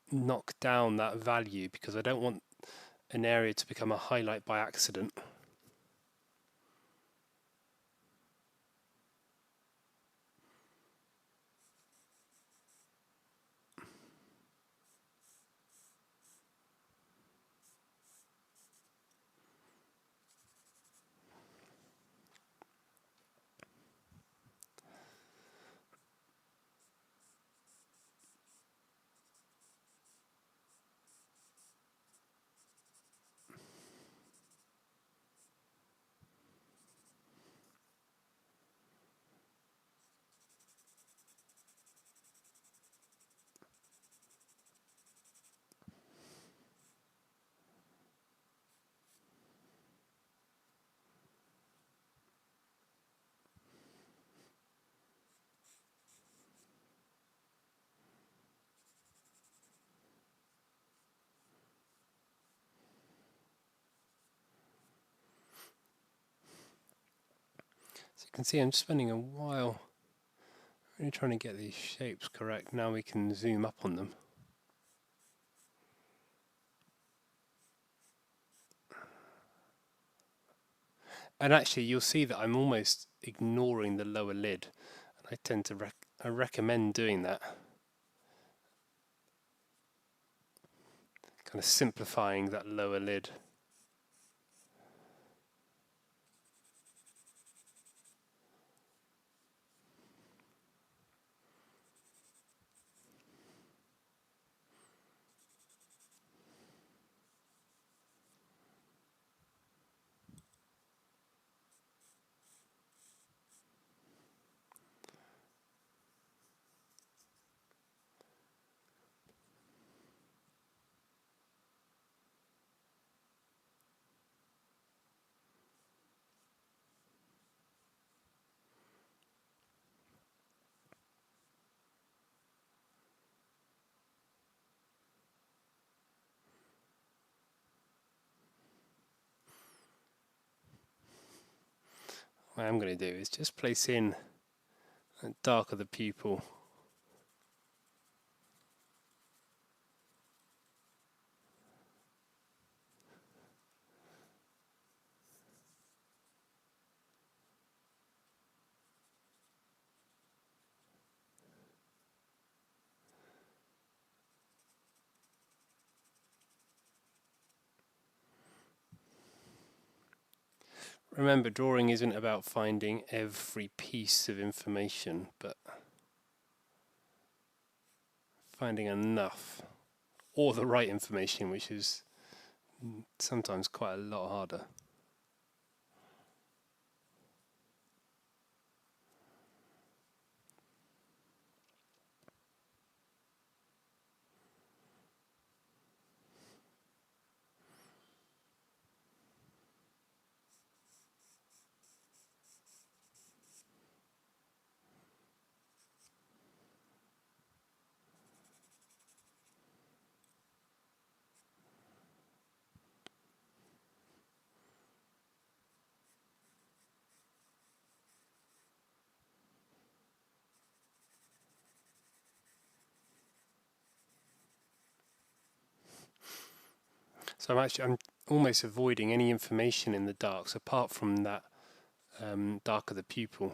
knock down that value because I don't want an area to become a highlight by accident. So you can see I'm spending a while really trying to get these shapes correct. Now we can zoom up on them. And actually you'll see that I'm almost ignoring the lower lid. And I tend to I recommend doing that. Kind of simplifying that lower lid. what I am going to do is just place in the dark of the pupil. Remember, drawing isn't about finding every piece of information, but finding enough, or the right information, which is sometimes quite a lot harder. So I'm almost avoiding any information in the darks apart from that dark of the pupil.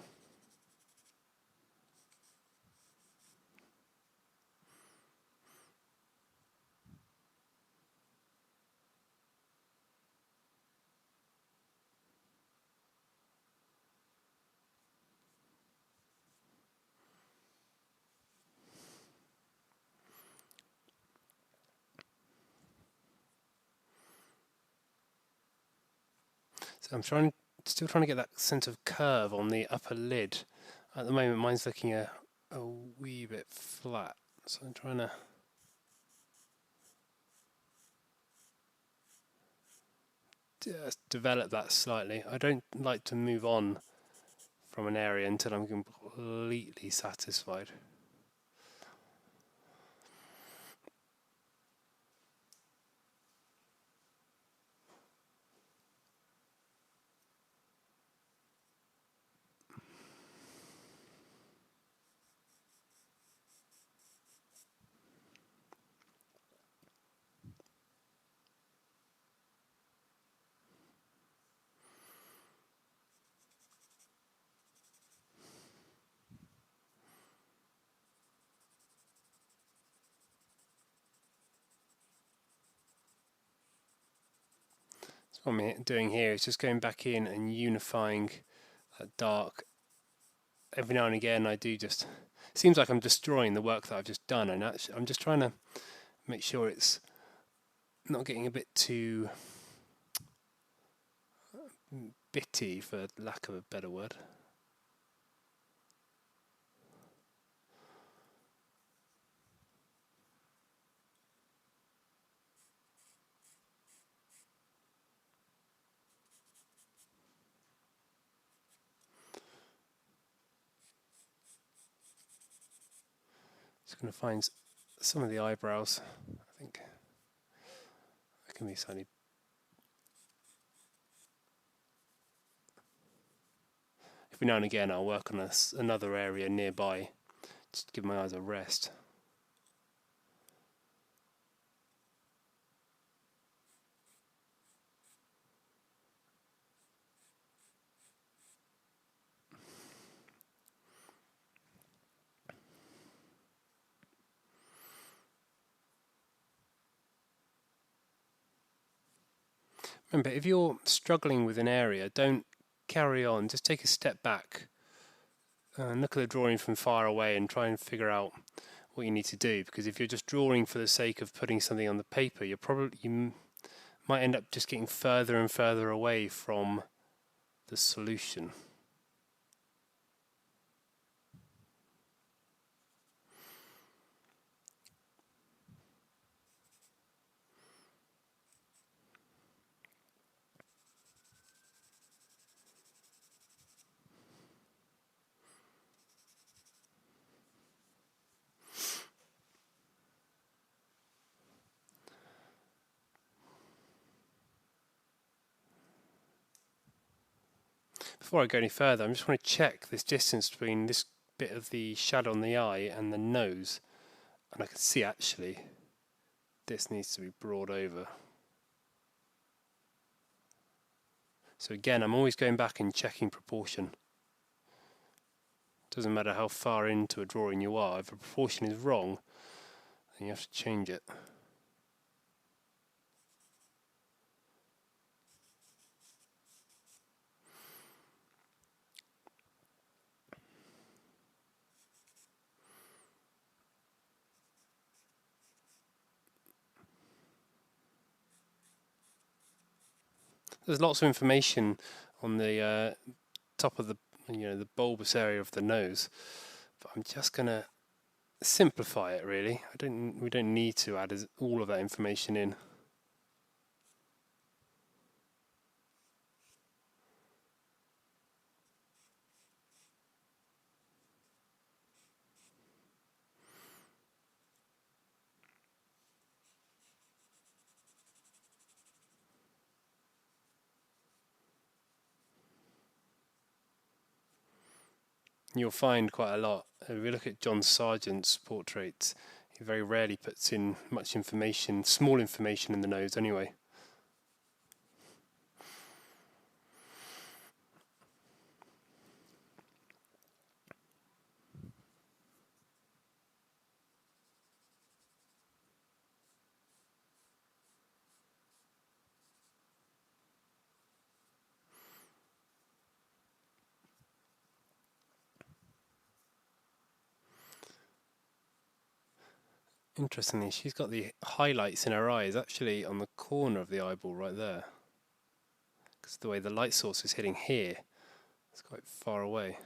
So I'm still trying to get that sense of curve on the upper lid. At the moment, mine's looking a wee bit flat, so I'm trying to just develop that slightly. I don't like to move on from an area until I'm completely satisfied. So what I'm doing here is just going back in and unifying that dark. Every now and again I do just, it seems like I'm destroying the work that I've just done, and actually I'm just trying to make sure it's not getting a bit too bitty, for lack of a better word. Just going to find some of the eyebrows. I think that can be slightly. Every now and again I'll work on another area nearby, just to give my eyes a rest. Remember, if you're struggling with an area, don't carry on. Just take a step back and look at the drawing from far away and try and figure out what you need to do. Because if you're just drawing for the sake of putting something on the paper, you might end up just getting further and further away from the solution. before I go any further, I just want to check this distance between this bit of the shadow on the eye and the nose. And I can see actually this needs to be brought over. So again, I'm always going back and checking proportion. Doesn't matter how far into a drawing you are, if a proportion is wrong, then you have to change it. There's lots of information on the top of the the bulbous area of the nose, but I'm just gonna simplify it really. We don't need to add all of that information in. You'll find quite a lot. If we look at John Sargent's portraits, he very rarely puts in much information, small information in the nose anyway. Interestingly, she's got the highlights in her eyes actually on the corner of the eyeball right there. Because the way the light source is hitting here, it's quite far away.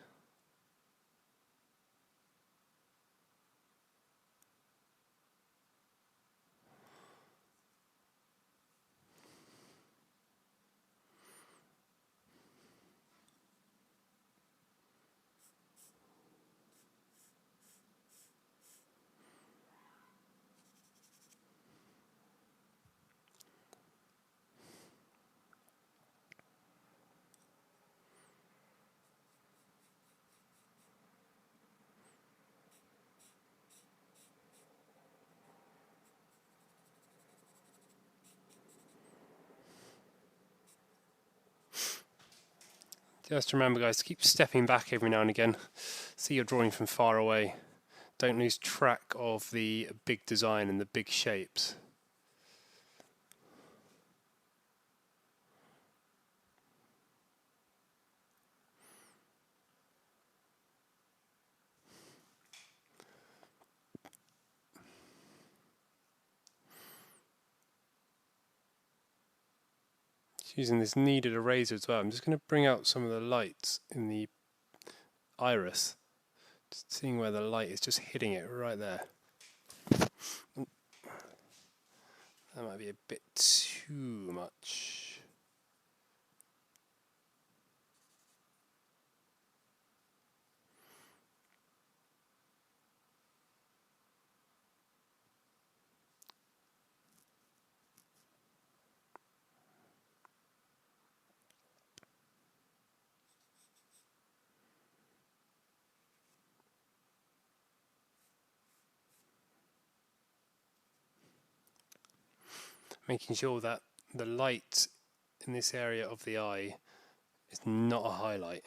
Just remember guys, to keep stepping back every now and again. See your drawing from far away. Don't lose track of the big design and the big shapes. Using this kneaded eraser as well, I'm just going to bring out some of the lights in the iris, just seeing where the light is just hitting it right there. That might be a bit too much. Making sure that the light in this area of the eye is not a highlight.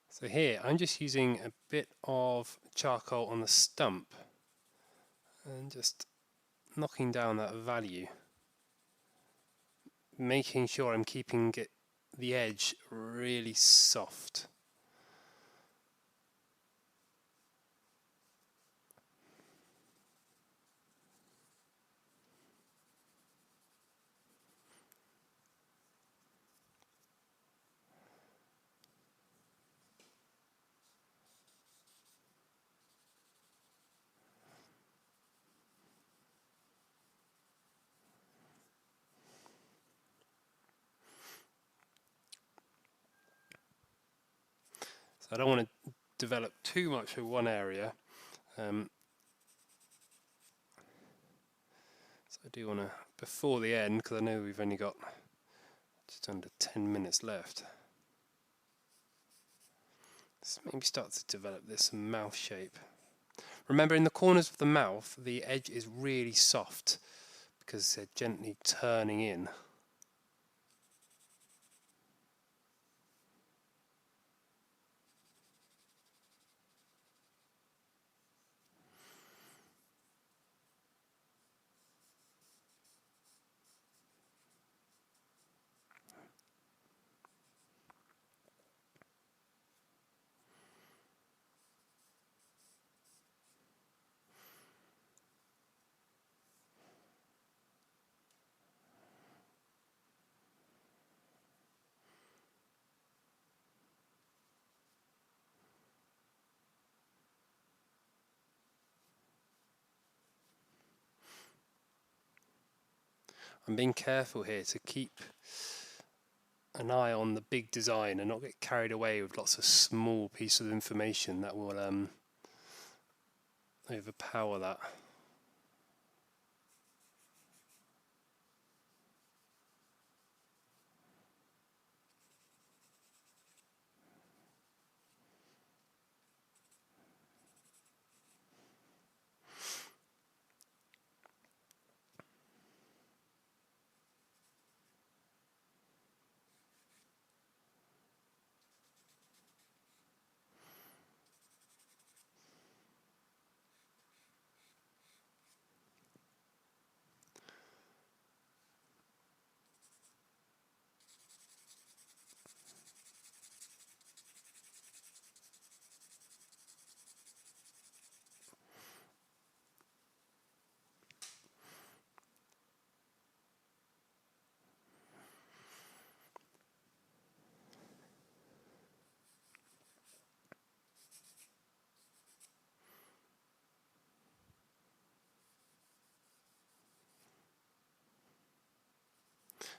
So here I'm just using a bit of charcoal on the stump and just knocking down that value, making sure I'm keeping the edge really soft. I don't want to develop too much of one area. So I do want to, before the end, because I know we've only got just under 10 minutes left, let's maybe start to develop this mouth shape. Remember, in the corners of the mouth, the edge is really soft because they're gently turning in. I'm being careful here to keep an eye on the big design and not get carried away with lots of small pieces of information that will overpower that.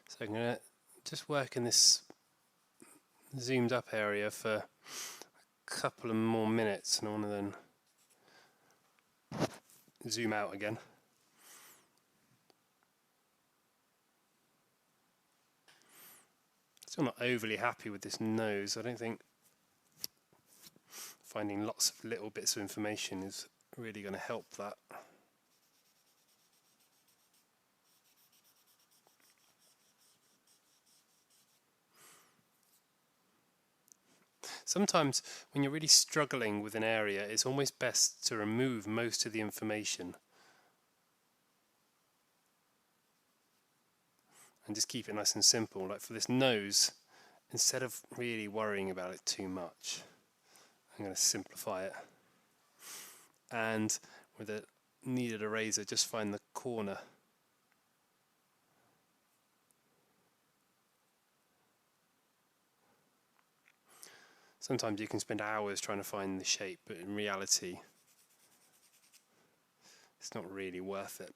So I'm going to just work in this zoomed up area for a couple of more minutes, and I want to then zoom out again. Still not overly happy with this nose. I don't think finding lots of little bits of information is really going to help that. Sometimes when you're really struggling with an area, it's almost best to remove most of the information and just keep it nice and simple. Like for this nose, instead of really worrying about it too much, I'm going to simplify it. And with a kneaded eraser, just find the corner. Sometimes you can spend hours trying to find the shape, but in reality, it's not really worth it.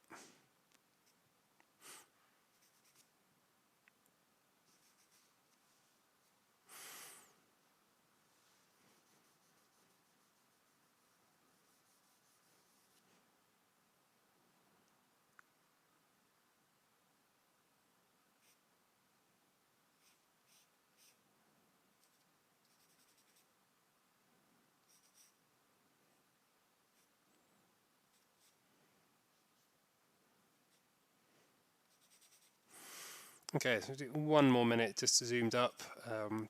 Okay, so we'll do one more minute just zoomed up,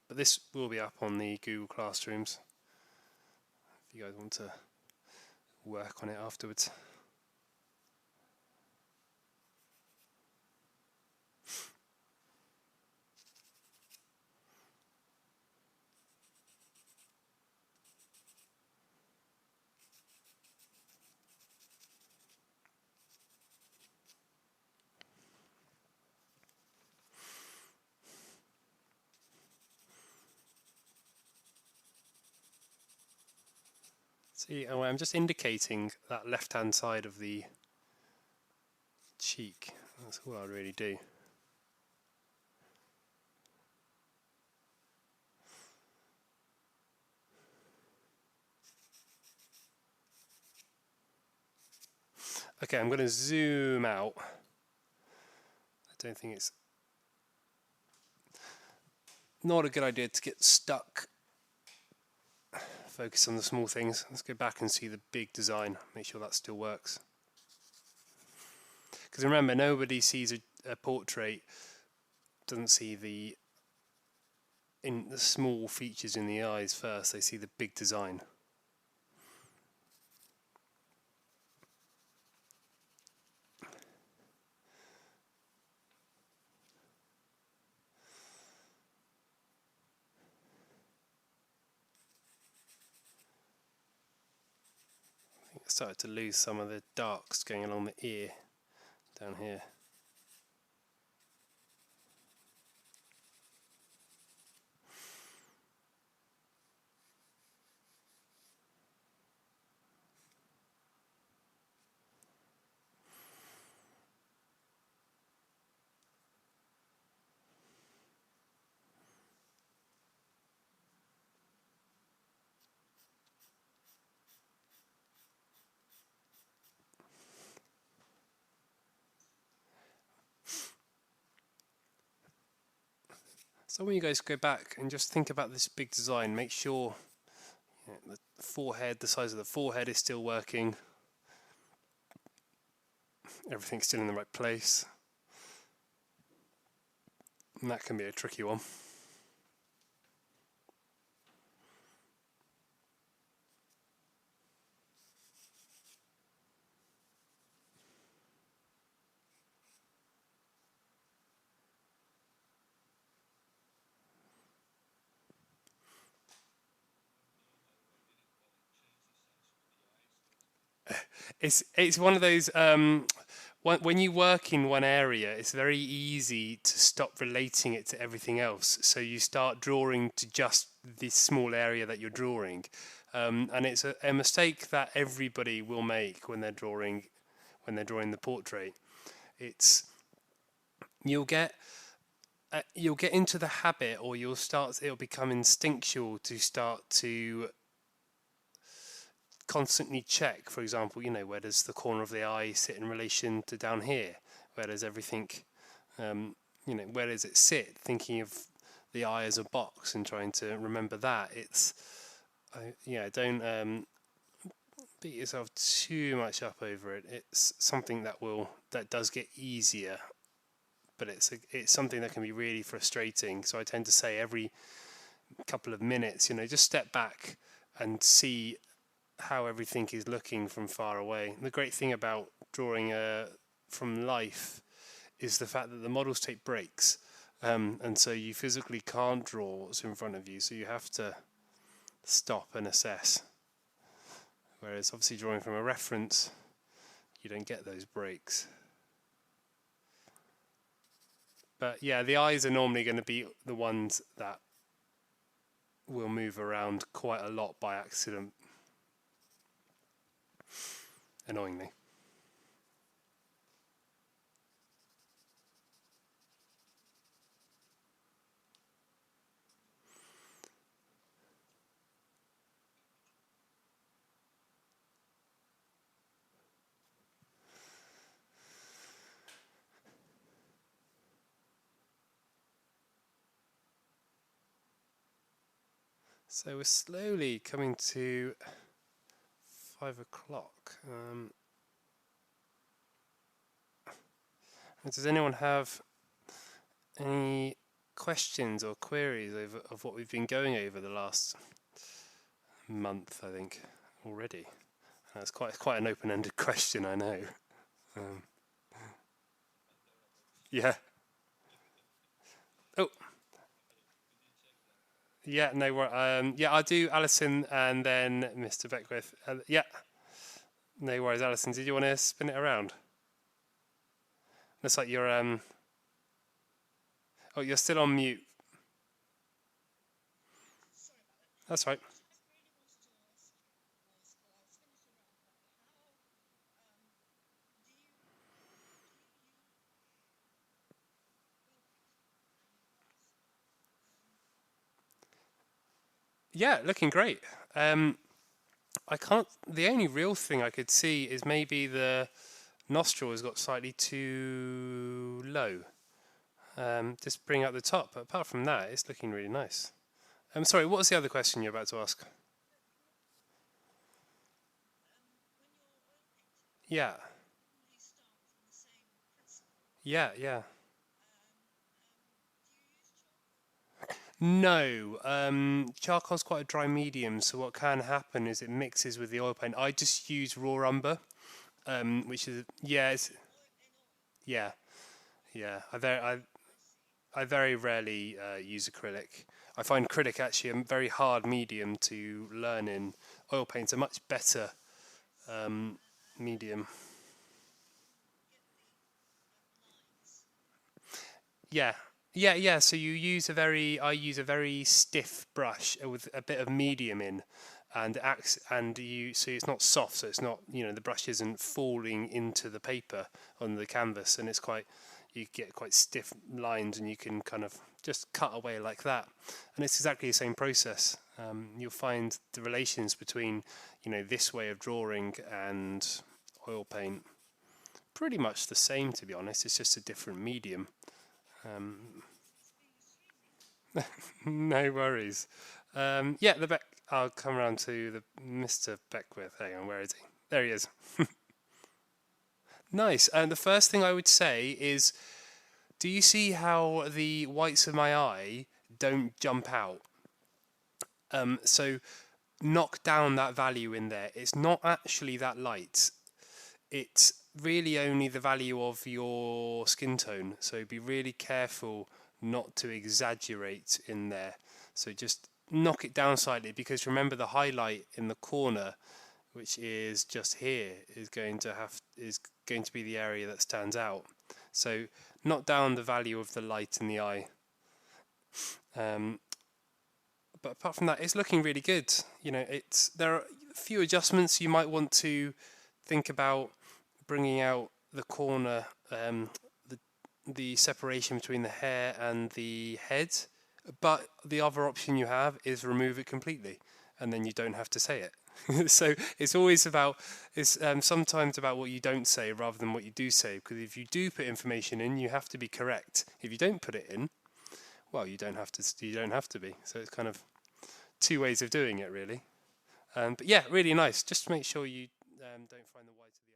but this will be up on the Google Classrooms if you guys want to work on it afterwards. See, I'm just indicating that left-hand side of the cheek. That's all I really do. Okay, I'm going to zoom out. I don't think it's not a good idea to get stuck. Focus on the small things. Let's go back and see the big design. Make sure that still works. Because remember, nobody sees a portrait, doesn't see the small features in the eyes first. They see the big design. I started to lose some of the darks going along the ear down here. So when you guys go back and just think about this big design, make sure the forehead, the size of the forehead is still working. Everything's still in the right place. And that can be a tricky one. It's one of those when you work in one area, it's very easy to stop relating it to everything else. So you start drawing to just this small area that you're drawing, and it's a mistake that everybody will make when they're drawing the portrait. It's you'll get into the habit, or it'll become instinctual to start to constantly check, for example, where does the corner of the eye sit in relation to down here? Where does everything, where does it sit? Thinking of the eye as a box and trying to remember that. Don't beat yourself too much up over it. It's something that does get easier, but it's something that can be really frustrating. So I tend to say every couple of minutes, just step back and see how everything is looking from far away. The great thing about drawing from life is the fact that the models take breaks, and so you physically can't draw what's in front of you, so you have to stop and assess. Whereas obviously drawing from a reference, you don't get those breaks. But yeah, the eyes are normally going to be the ones that will move around quite a lot by accident. Annoyingly. So we're slowly coming to 5 o'clock. Does anyone have any questions or queries of what we've been going over the last month, I think, already? That's quite an open-ended question, I know. Yeah. Oh. Yeah, no worries. Yeah, I'll do Alison and then Mr. Beckwith. Yeah. No worries, Alison. Did you want to spin it around? Looks like you're oh, you're still on mute. That's right. Yeah, looking great. I can't. The only real thing I could see is maybe the nostril has got slightly too low. Just bring out the top. But apart from that, it's looking really nice. I'm sorry, what was the other question you're about to ask? Yeah, yeah. No, charcoal's quite a dry medium, so what can happen is it mixes with the oil paint. I just use raw umber, which is yeah, yeah. I very rarely use acrylic. I find acrylic actually a very hard medium to learn in. Oil paint's a much better medium. Yeah, yeah. So I use a very stiff brush with a bit of medium in, and acts and you so it's not soft, so it's not the brush isn't falling into the paper on the canvas, and you get quite stiff lines, and you can kind of just cut away like that, and it's exactly the same process. You'll find the relations between this way of drawing and oil paint pretty much the same, to be honest. It's just a different medium. Um, no worries. Yeah, the Beck. I'll come around to the Mr. Beckwith. Hang on, where is he? There he is. Nice. And the first thing I would say is, do you see how the whites of my eye don't jump out? So knock down that value in there. It's not actually that light. It's really only the value of your skin tone. So be really careful not to exaggerate in there. So just knock it down slightly, because remember the highlight in the corner, which is just here, is going to be the area that stands out. So knock down the value of the light in the eye. But apart from that, it's looking really good. There are a few adjustments you might want to think about, bringing out the corner, the separation between the hair and the head. But the other option you have is remove it completely, and then you don't have to say it. So it's sometimes about what you don't say rather than what you do say, because if you do put information in, you have to be correct. If you don't put it in, well, you don't have to be. So it's kind of two ways of doing it, really. But yeah, really nice. Just make sure you don't find the white of the eye.